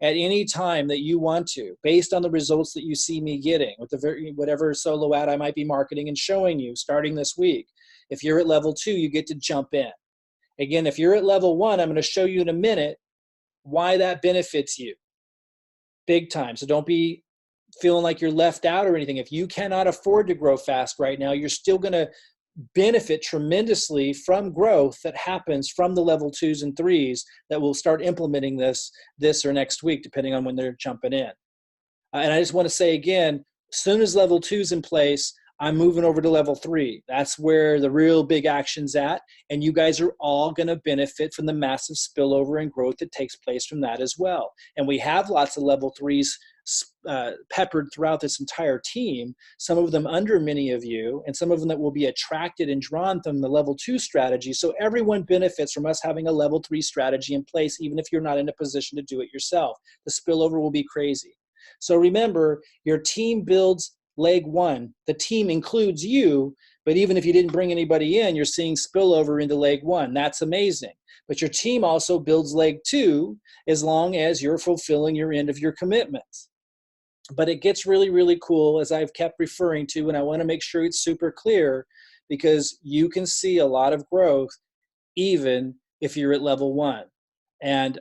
At any time that you want to, based on the results that you see me getting with whatever solo ad I might be marketing and showing you starting this week, if you're at level 2, you get to jump in. Again, if you're at level 1, I'm going to show you in a minute why that benefits you. Big time. So don't be feeling like you're left out or anything. If you cannot afford to grow fast right now, you're still going to benefit tremendously from growth that happens from the level 2s and 3s that will start implementing this or next week, depending on when they're jumping in. And I just want to say again, as soon as level 2's in place, I'm moving over to level 3. That's where the real big action's at. And you guys are all going to benefit from the massive spillover and growth that takes place from that as well. And we have lots of level 3s peppered throughout this entire team, some of them under many of you, and some of them that will be attracted and drawn from the level 2 strategy. So everyone benefits from us having a level 3 strategy in place, even if you're not in a position to do it yourself. The spillover will be crazy. So remember, your team builds leg 1. The team includes you, but even if you didn't bring anybody in, you're seeing spillover into leg 1. That's amazing. But your team also builds leg 2 as long as you're fulfilling your end of your commitments. But it gets really, really cool, as I've kept referring to, and I want to make sure it's super clear, because you can see a lot of growth even if you're at level 1. And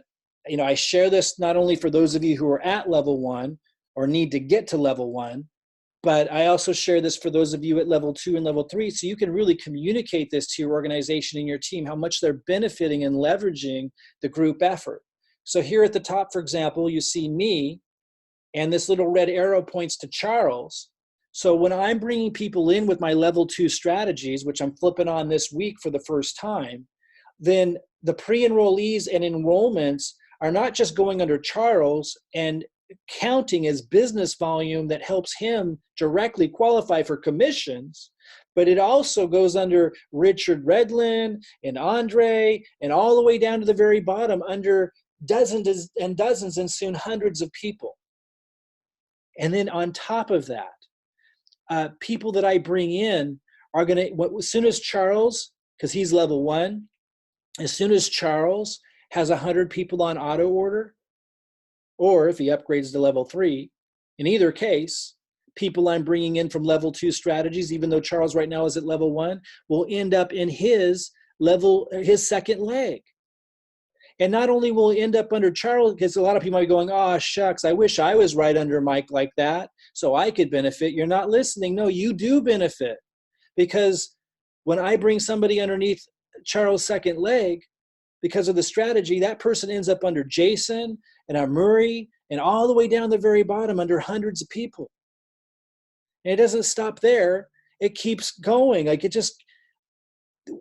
I share this not only for those of you who are at level 1 or need to get to level 1, but I also share this for those of you at level 2 and level 3, so you can really communicate this to your organization and your team, how much they're benefiting and leveraging the group effort. So here at the top, for example, you see me, and this little red arrow points to Charles. So when I'm bringing people in with my level 2 strategies, which I'm flipping on this week for the first time, then the pre-enrollees and enrollments are not just going under Charles and counting as business volume that helps him directly qualify for commissions, but it also goes under Richard Redlin and Andre, and all the way down to the very bottom under dozens and dozens and soon hundreds of people. And then on top of that, people that I bring in are going to, as soon as Charles, because he's level 1, as soon as Charles has 100 people on auto order, or if he upgrades to level 3. In either case, people I'm bringing in from level 2 strategies, even though Charles right now is at level 1, will end up in his second leg. And not only will it end up under Charles, because a lot of people might be going, oh, shucks, I wish I was right under Mike like that so I could benefit. You're not listening. No, you do benefit. Because when I bring somebody underneath Charles' second leg, because of the strategy, that person ends up under Jason and Murray and all the way down the very bottom under hundreds of people. And it doesn't stop there. It keeps going. Like, it just,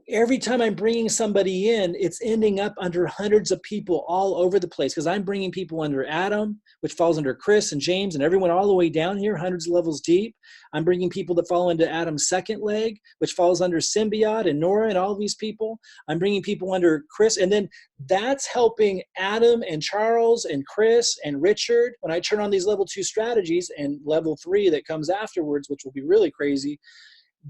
every time I'm bringing somebody in, it's ending up under hundreds of people all over the place, because I'm bringing people under Adam, which falls under Chris and James and everyone all the way down here, hundreds of levels deep. I'm bringing people that fall into Adam's second leg, which falls under Symbiote and Nora and all these people. I'm bringing people under Chris, and then that's helping Adam and Charles and Chris and Richard. When I turn on these level 2 strategies and level 3 that comes afterwards, which will be really crazy,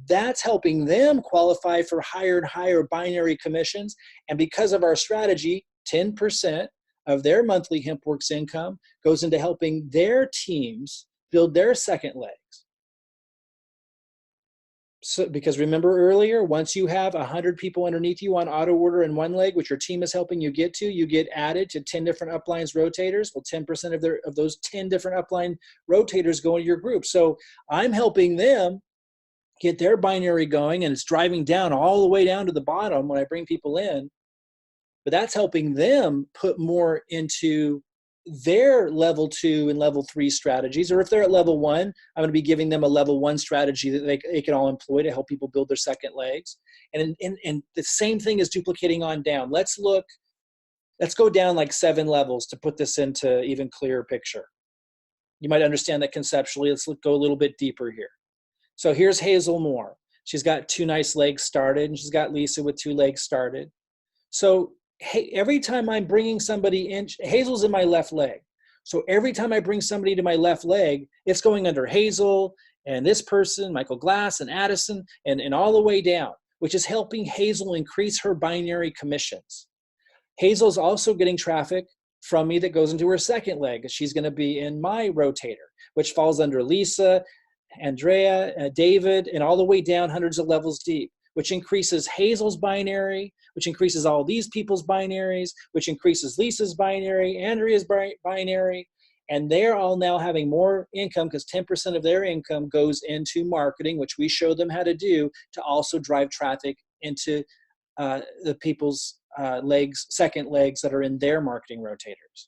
that's helping them qualify for higher and higher binary commissions. And because of our strategy, 10% of their monthly Hempworx income goes into helping their teams build their second legs. So, because remember earlier, once you have 100 people underneath you on auto order in one leg, which your team is helping you get to, you get added to 10 different uplines rotators. Well, 10% of those 10 different upline rotators go into your group. So I'm helping them get their binary going, and it's driving down all the way down to the bottom when I bring people in. But that's helping them put more into their level 2 and level 3 strategies. Or if they're at level 1, I'm going to be giving them a level 1 strategy that they can all employ to help people build their second legs. And the same thing is duplicating on down. Let's go down like 7 levels to put this into even clearer picture. You might understand that conceptually. Let's go a little bit deeper here. So here's Hazel Moore. She's got 2 nice legs started, and she's got Lisa with 2 legs started. So every time I'm bringing somebody in, Hazel's in my left leg. So every time I bring somebody to my left leg, it's going under Hazel and this person, Michael Glass and Addison, and all the way down, which is helping Hazel increase her binary commissions. Hazel's also getting traffic from me that goes into her second leg. She's going to be in my rotator, which falls under Lisa, Andrea, David, and all the way down hundreds of levels deep, which increases Hazel's binary, which increases all these people's binaries, which increases Lisa's binary, Andrea's binary, and they're all now having more income because 10% of their income goes into marketing, which we show them how to do to also drive traffic into the people's second legs that are in their marketing rotators.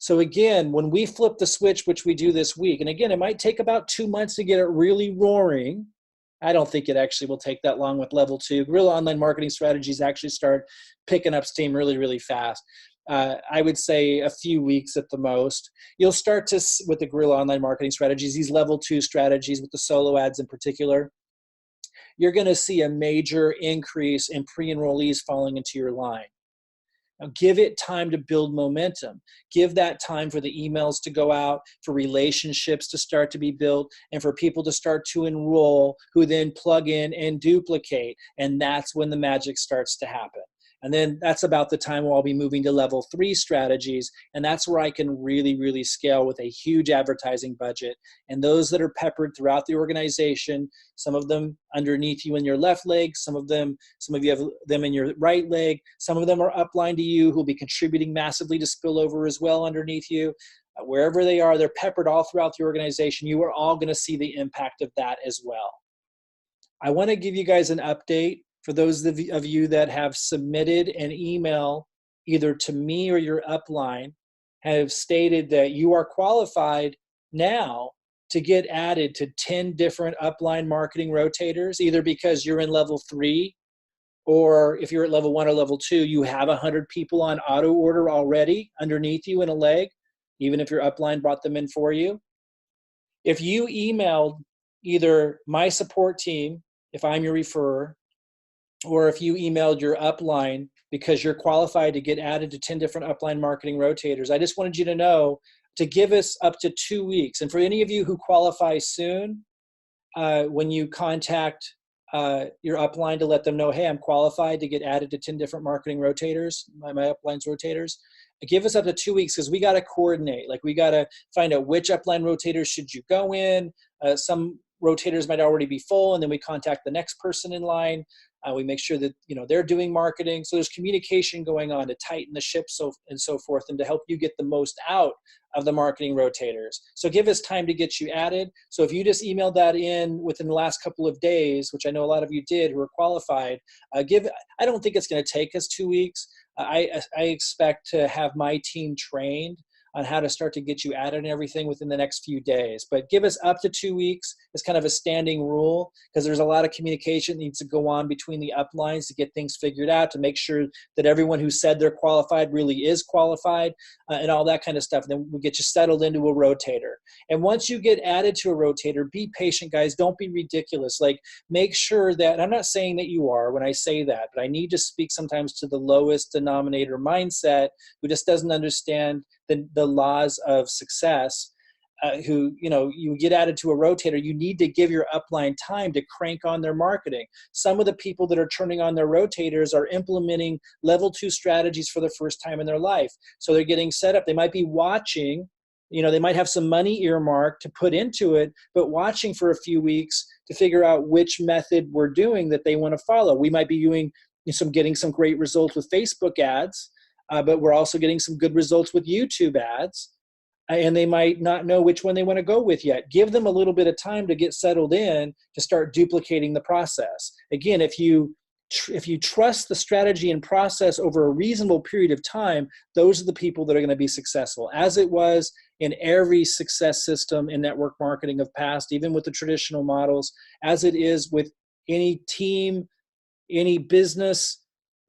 So again, when we flip the switch, which we do this week, and again, it might take about 2 months to get it really roaring. I don't think it actually will take that long with level 2. Guerrilla online marketing strategies actually start picking up steam really, really fast. I would say a few weeks at the most. You'll start to, with the guerrilla online marketing strategies, these level 2 strategies with the solo ads in particular, you're going to see a major increase in pre-enrollees falling into your line. Now, give it time to build momentum. Give that time for the emails to go out, for relationships to start to be built, and for people to start to enroll, who then plug in and duplicate. And that's when the magic starts to happen. And then that's about the time where I'll be moving to level 3 strategies. And that's where I can really, really scale with a huge advertising budget. And those that are peppered throughout the organization, some of them underneath you in your left leg, some of you have them in your right leg, some of them are upline to you who will be contributing massively to spillover as well underneath you. Wherever they are, they're peppered all throughout the organization. You are all going to see the impact of that as well. I want to give you guys an update. For those of you that have submitted an email either to me or your upline, have stated that you are qualified now to get added to 10 different upline marketing rotators, either because you're in level 3, or if you're at level 1 or level 2, you have 100 people on auto order already underneath you in a leg, even if your upline brought them in for you. If you emailed either my support team, if I'm your referrer, or if you emailed your upline because you're qualified to get added to 10 different upline marketing rotators, I just wanted you to know to give us up to 2 weeks. And for any of you who qualify soon, when you contact your upline to let them know, hey, I'm qualified to get added to 10 different marketing rotators, my upline's rotators, give us up to 2 weeks because we got to coordinate. Like we got to find out which upline rotators should you go in. Some rotators might already be full, and then we contact the next person in line. We make sure that they're doing marketing. So there's communication going on to tighten the ship and so forth, and to help you get the most out of the marketing rotators. So give us time to get you added. So if you just emailed that in within the last couple of days, which I know a lot of you did who are qualified, I don't think it's going to take us 2 weeks. I expect to have my team trained on how to start to get you added and everything within the next few days. But give us up to 2 weeks as kind of a standing rule, because there's a lot of communication that needs to go on between the uplines to get things figured out, to make sure that everyone who said they're qualified really is qualified, and all that kind of stuff. And then we'll get you settled into a rotator. And once you get added to a rotator, be patient, guys. Don't be ridiculous. Like, make sure that, and I'm not saying that you are when I say that, but I need to speak sometimes to the lowest denominator mindset who just doesn't understand the laws of success, you get added to a rotator, you need to give your upline time to crank on their marketing. Some of the people that are turning on their rotators are implementing level 2 strategies for the first time in their life. So they're getting set up. They might be watching, they might have some money earmarked to put into it, but watching for a few weeks to figure out which method we're doing that they want to follow. We might be getting some great results with Facebook ads, but we're also getting some good results with YouTube ads, and they might not know which one they want to go with yet. Give them a little bit of time to get settled in, to start duplicating the process. Again, if you trust the strategy and process over a reasonable period of time, those are the people that are going to be successful, as it was in every success system in network marketing of past, even with the traditional models, as it is with any team, any business.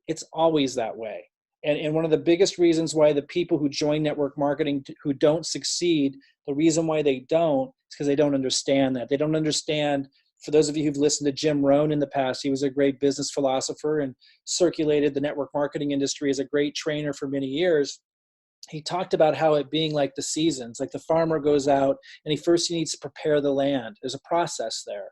It's always that way. And one of the biggest reasons why the people who join network marketing who don't succeed, the reason why they don't is because they don't understand that. They don't understand. For those of you who've listened to Jim Rohn in the past, he was a great business philosopher and circulated the network marketing industry as a great trainer for many years. He talked about how it being like the seasons, like the farmer goes out and he needs to prepare the land. There's a process there.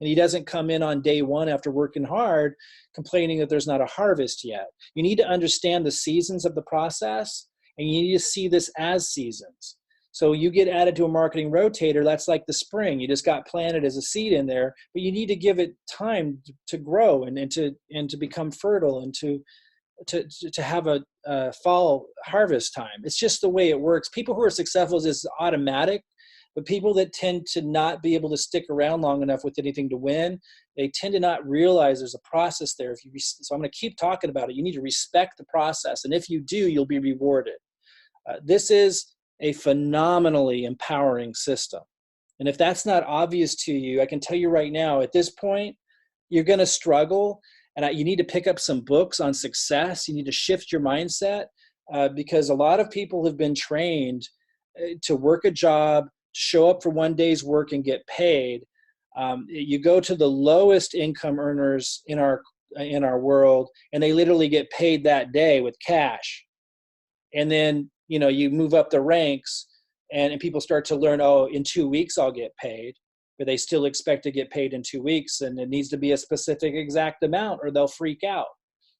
And he doesn't come in on day one after working hard complaining that there's not a harvest yet. You need to understand the seasons of the process, and you need to see this as seasons. So you get added to a marketing rotator, that's like the spring. You just got planted as a seed in there, but you need to give it time to grow and to become fertile and to have a fall harvest time. It's just the way it works. People who are successful is automatic. But people that tend to not be able to stick around long enough with anything to win, they tend to not realize there's a process there. So I'm going to keep talking about it. You need to respect the process. And if you do, you'll be rewarded. This is a phenomenally empowering system. And if that's not obvious to you, I can tell you right now, at this point, you're going to struggle. And you need to pick up some books on success. You need to shift your mindset because a lot of people have been trained to work a job, show up for one day's work and get paid. You go to the lowest income earners in our world, and they literally get paid that day with cash. And then you move up the ranks, and people start to learn, in 2 weeks I'll get paid, but they still expect to get paid in 2 weeks, and it needs to be a specific exact amount or they'll freak out.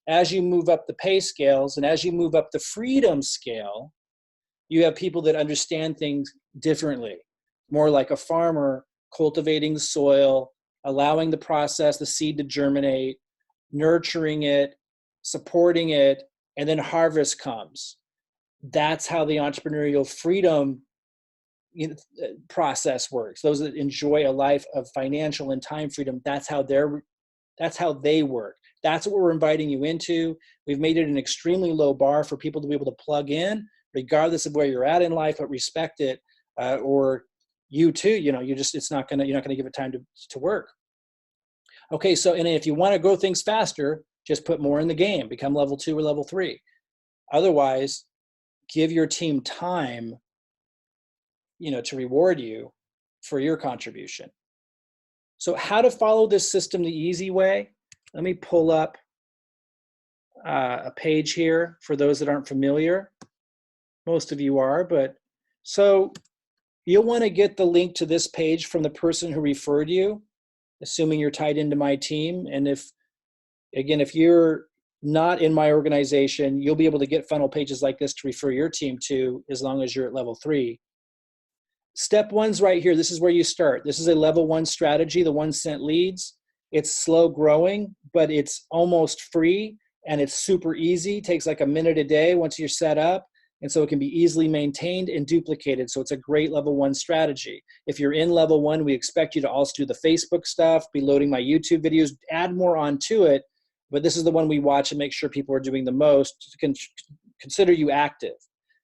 As you move up the pay scales and as you move up the freedom scale, you have people that understand things differently, more like a farmer cultivating the soil, allowing the process, the seed to germinate, nurturing it, supporting it, and then harvest comes. That's how the entrepreneurial freedom process works. Those that enjoy a life of financial and time freedom, that's how they work. That's what we're inviting you into. We've made it an extremely low bar for people to be able to plug in, regardless of where you're at in life, but respect it, or you too, you're not going to give it time to work. Okay. So, and if you want to grow things faster, just put more in the game, become level 2 or level 3. Otherwise, give your team time, to reward you for your contribution. So how to follow this system the easy way? Let me pull up a page here for those that aren't familiar. Most of you are, but so you'll want to get the link to this page from the person who referred you, assuming you're tied into my team. And if you're not in my organization, you'll be able to get funnel pages like this to refer your team to as long as you're at level 3. Step 1's right here. This is where you start. This is a level 1 strategy, the 1-cent leads. It's slow growing, but it's almost free, and it's super easy. It takes like a minute a day once you're set up. And so it can be easily maintained and duplicated. So it's a great level 1 strategy. If you're in level 1, we expect you to also do the Facebook stuff, be loading my YouTube videos, add more onto it. But this is the one we watch and make sure people are doing the most to consider you active.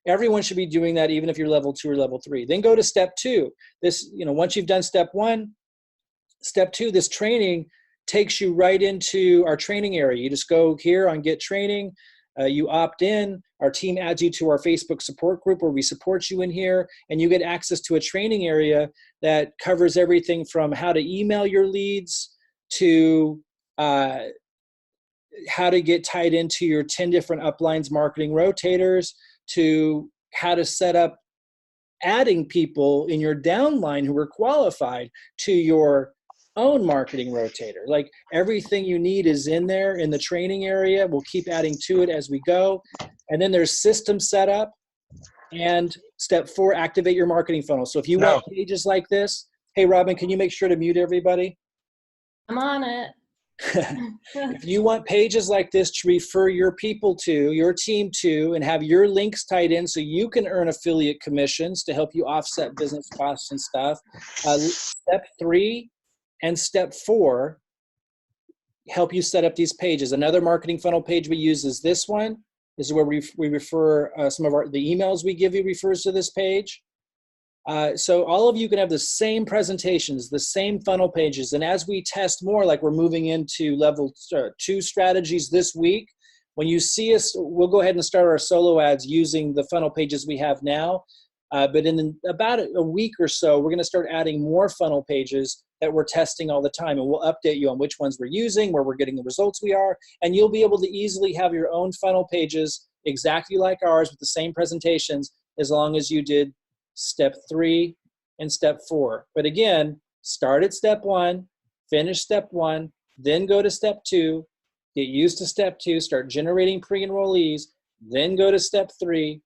Everyone should be doing that, even if you're level 2 or level 3. Then go to step 2. This, once you've done step 1, step 2, this training takes you right into our training area. You just go here on Get Training. You opt in. Our team adds you to our Facebook support group where we support you in here, and you get access to a training area that covers everything from how to email your leads to how to get tied into your 10 different uplines marketing rotators, to how to set up adding people in your downline who are qualified to your own marketing rotator. Like, everything you need is in there in the training area. We'll keep adding to it as we go. And then there's system setup, and step 4, activate your marketing funnel. So if you want pages like this, hey, Robin, can you make sure to mute everybody? I'm on it. If you want pages like this to refer your people to, your team to, and have your links tied in so you can earn affiliate commissions to help you offset business costs and stuff, step 3 and step 4 help you set up these pages. Another marketing funnel page we use is this one. This is where we refer some of the emails we give you refers to this page. So all of you can have the same presentations, the same funnel pages. And as we test more, like we're moving into level 2 strategies this week, when you see us, we'll go ahead and start our solo ads using the funnel pages we have now. But in about a week or so, we're going to start adding more funnel pages that we're testing all the time. And we'll update you on which ones we're using, where we're getting the results we are. And you'll be able to easily have your own funnel pages exactly like ours with the same presentations, as long as you did step 3 and step 4. But again, start at step 1, finish step 1, then go to step 2, get used to step 2, start generating pre-enrollees, then go to step 3,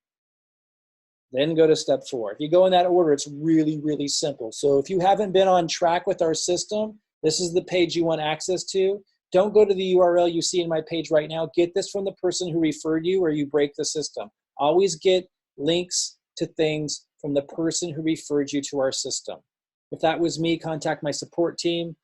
then go to step 4. If you go in that order, it's really, really simple. So if you haven't been on track with our system, this is the page you want access to. Don't go to the URL you see in my page right now. Get this from the person who referred you, or you break the system. Always get links to things from the person who referred you to our system. If that was me, contact my support team.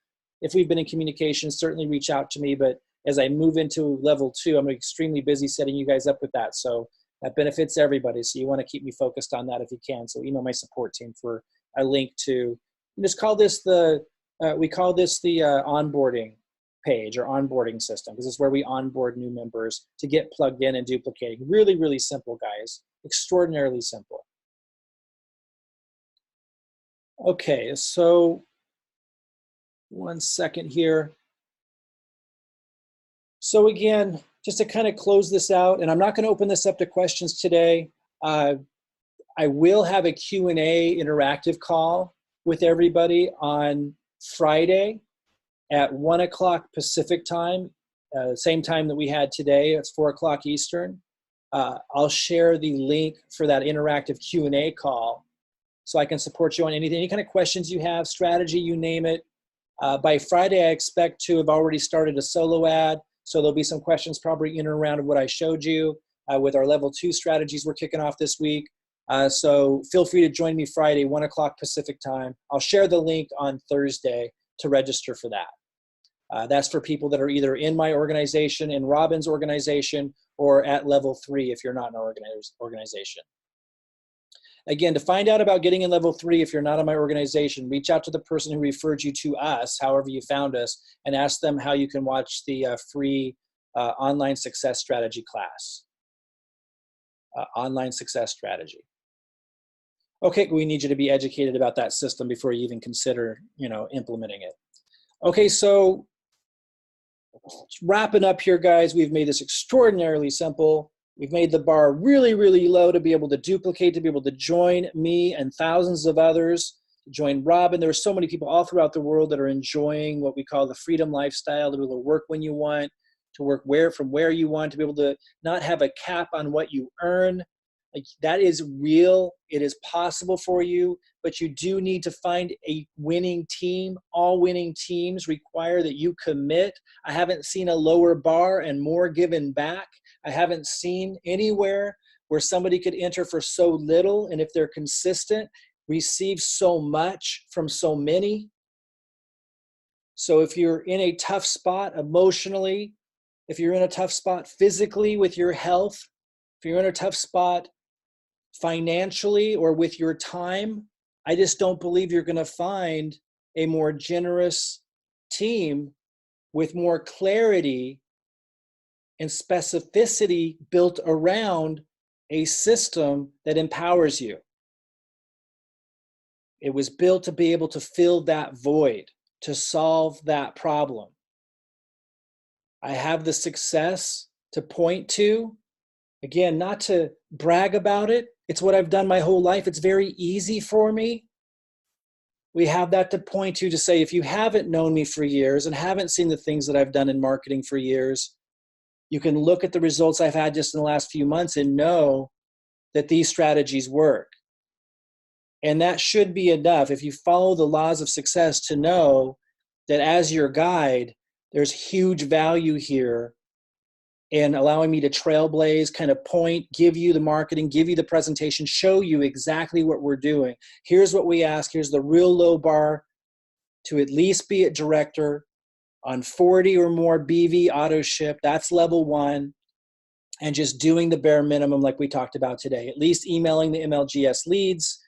If we've been in communication, certainly reach out to me. But as I move into level 2, I'm extremely busy setting you guys up with that. So that benefits everybody. So you want to keep me focused on that if you can. So email my support team for a link to, just call this we call this the onboarding page or onboarding system, because it's where we onboard new members to get plugged in and duplicating. Really, really simple, guys. Extraordinarily simple. Okay, so one second here. So again, just to kind of close this out, and I'm not going to open this up to questions today. I will have a Q&A interactive call with everybody on Friday at 1 o'clock Pacific time, same time that we had today. It's 4 o'clock Eastern. I'll share the link for that interactive Q&A call so I can support you on anything, any kind of questions you have, strategy, you name it. By Friday, I expect to have already started a solo ad. So there'll be some questions probably in and around of what I showed you with our level 2 strategies we're kicking off this week. So feel free to join me Friday, 1 o'clock Pacific time. I'll share the link on Thursday to register for that. That's for people that are either in my organization, in Robin's organization, or at level 3 if you're not in our organization. Again, to find out about getting in level 3, if you're not in my organization, reach out to the person who referred you to us, however you found us, and ask them how you can watch the free online success strategy class. Online success strategy. Okay, we need you to be educated about that system before you even consider, implementing it. Okay, so wrapping up here, guys, we've made this extraordinarily simple. We've made the bar really, really low to be able to duplicate, to be able to join me and thousands of others, to join Robin. There are so many people all throughout the world that are enjoying what we call the freedom lifestyle, to be able to work when you want, to work from where you want, to be able to not have a cap on what you earn. Like, that is real. It is possible for you, but you do need to find a winning team. All winning teams require that you commit. I haven't seen a lower bar and more given back. I haven't seen anywhere where somebody could enter for so little, and if they're consistent, receive so much from so many. So if you're in a tough spot emotionally, if you're in a tough spot physically with your health, if you're in a tough spot financially or with your time, I just don't believe you're going to find a more generous team with more clarity and specificity built around a system that empowers you. It was built to be able to fill that void, to solve that problem. I have the success to point to, again, not to brag about it. It's what I've done my whole life. It's very easy for me. We have that to point to say, if you haven't known me for years and haven't seen the things that I've done in marketing for years, you can look at the results I've had just in the last few months and know that these strategies work. And that should be enough, if you follow the laws of success, to know that as your guide, there's huge value here in allowing me to trailblaze, kind of point, give you the marketing, give you the presentation, show you exactly what we're doing. Here's what we ask. Here's the real low bar to at least be at director on 40 or more BV auto ship. That's level 1. And just doing the bare minimum like we talked about today, at least emailing the MLGS leads.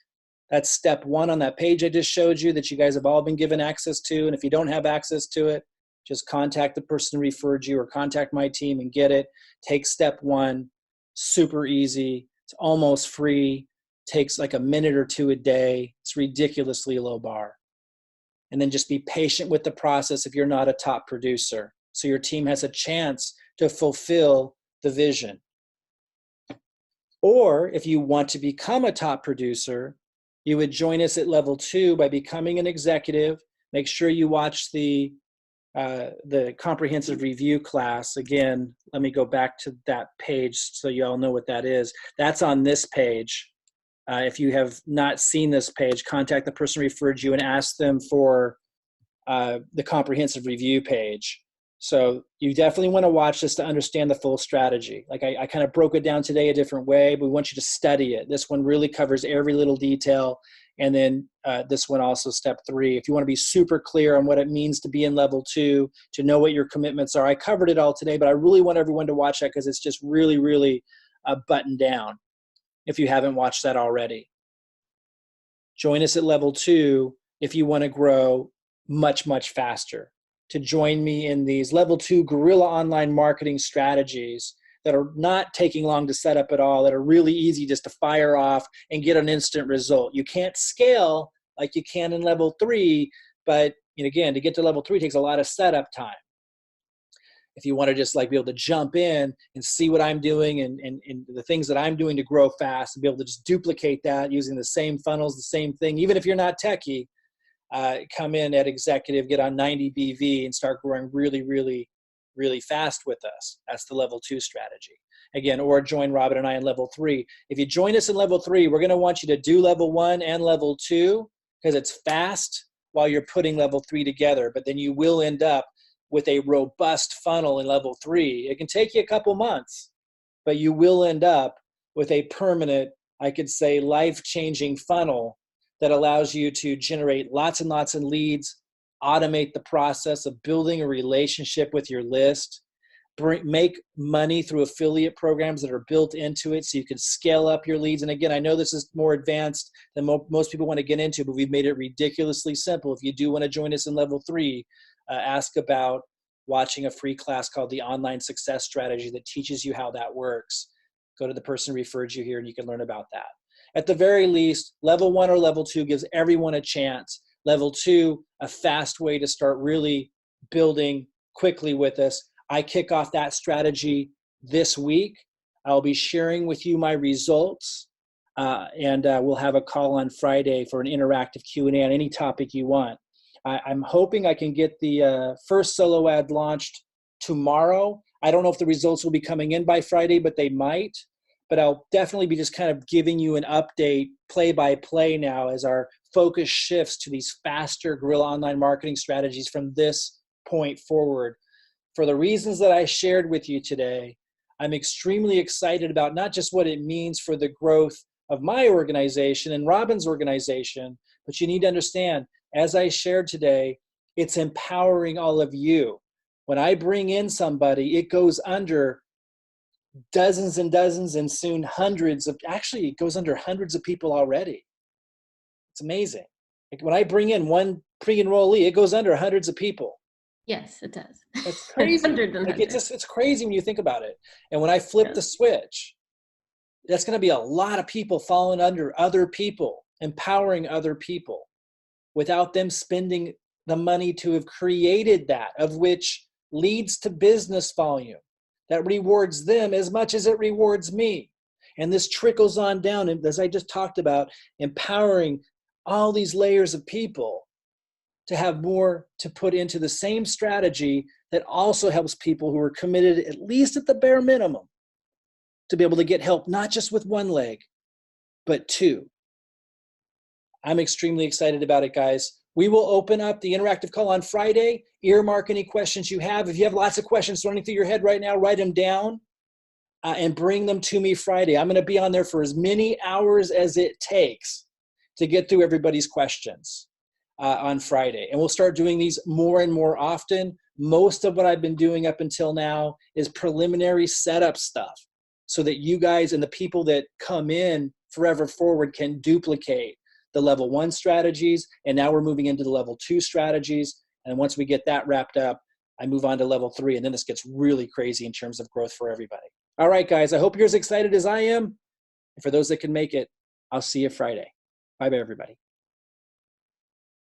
That's step 1 on that page I just showed you that you guys have all been given access to. And if you don't have access to it, just contact the person who referred you or contact my team and get it. Take step 1, super easy. It's almost free. Takes like a minute or 2 a day. It's ridiculously low bar. And then just be patient with the process if you're not a top producer, so your team has a chance to fulfill the vision. Or if you want to become a top producer, you would join us at level 2 by becoming an executive. Make sure you watch the comprehensive review class. Again, let me go back to that page so you all know what that is. That's on this page. If you have not seen this page, contact the person who referred you and ask them for the comprehensive review page. So you definitely want to watch this to understand the full strategy. Like I kind of broke it down today a different way, but we want you to study it. This one really covers every little detail. And then this one also, step 3. If you want to be super clear on what it means to be in level 2, to know what your commitments are. I covered it all today, but I really want everyone to watch that because it's just really, really buttoned down if you haven't watched that already. Join us at level 2 if you want to grow much, much faster. To join me in these level 2 guerrilla online marketing strategies that are not taking long to set up at all, that are really easy just to fire off and get an instant result. You can't scale like you can in level 3, but again, to get to level 3 takes a lot of setup time. If you want to just like be able to jump in and see what I'm doing and the things that I'm doing to grow fast and be able to just duplicate that using the same funnels, the same thing, even if you're not techie, come in at executive, get on 90 BV and start growing really, really, really fast with us. That's the level 2 strategy. Again, or join Robin and I in level 3. If you join us in level 3, we're going to want you to do level 1 and level 2 because it's fast while you're putting level 3 together, but then you will end up with a robust funnel in level 3. It can take you a couple months, but you will end up with a permanent, I could say, life-changing funnel that allows you to generate lots and lots of leads, automate the process of building a relationship with your list, make money through affiliate programs that are built into it so you can scale up your leads. And again, I know this is more advanced than most people want to get into, but we've made it ridiculously simple. If you do want to join us in level 3, ask about watching a free class called the Online Success Strategy that teaches you how that works. Go to the person who referred you here and you can learn about that. At the very least, level 1 or level 2 gives everyone a chance. Level 2, a fast way to start really building quickly with us. I kick off that strategy this week. I'll be sharing with you my results, and we'll have a call on Friday for an interactive Q&A on any topic you want. I'm hoping I can get the first solo ad launched tomorrow. I don't know if the results will be coming in by Friday, but they might. But I'll definitely be just kind of giving you an update play by play now as our focus shifts to these faster guerrilla online marketing strategies from this point forward. For the reasons that I shared with you today, I'm extremely excited about not just what it means for the growth of my organization and Robin's organization, but you need to understand, as I shared today, it's empowering all of you. When I bring in somebody, it goes under dozens and dozens and soon hundreds of, actually it goes under hundreds of people already. It's amazing. Like when I bring in one pre-enrollee, it goes under hundreds of people. Yes, it does. That's crazy. Hundreds and Like hundreds. it's crazy when you think about it. And when I flip the switch, that's going to be a lot of people falling under other people, empowering other people without them spending the money to have created that, of which leads to business volume that rewards them as much as it rewards me. And this trickles on down, and as I just talked about, empowering all these layers of people to have more to put into the same strategy that also helps people who are committed, at least at the bare minimum, to be able to get help, not just with one leg, but two. I'm extremely excited about it, guys. We will open up the interactive call on Friday. Earmark any questions you have. If you have lots of questions running through your head right now, write them down and bring them to me Friday. I'm going to be on there for as many hours as it takes to get through everybody's questions on Friday. And we'll start doing these more and more often. Most of what I've been doing up until now is preliminary setup stuff so that you guys and the people that come in forever forward can duplicate the level 1 strategies. And now we're moving into the level 2 strategies. And once we get that wrapped up, I move on to level 3. And then this gets really crazy in terms of growth for everybody. All right, guys, I hope you're as excited as I am. And for those that can make it, I'll see you Friday. Bye-bye, everybody.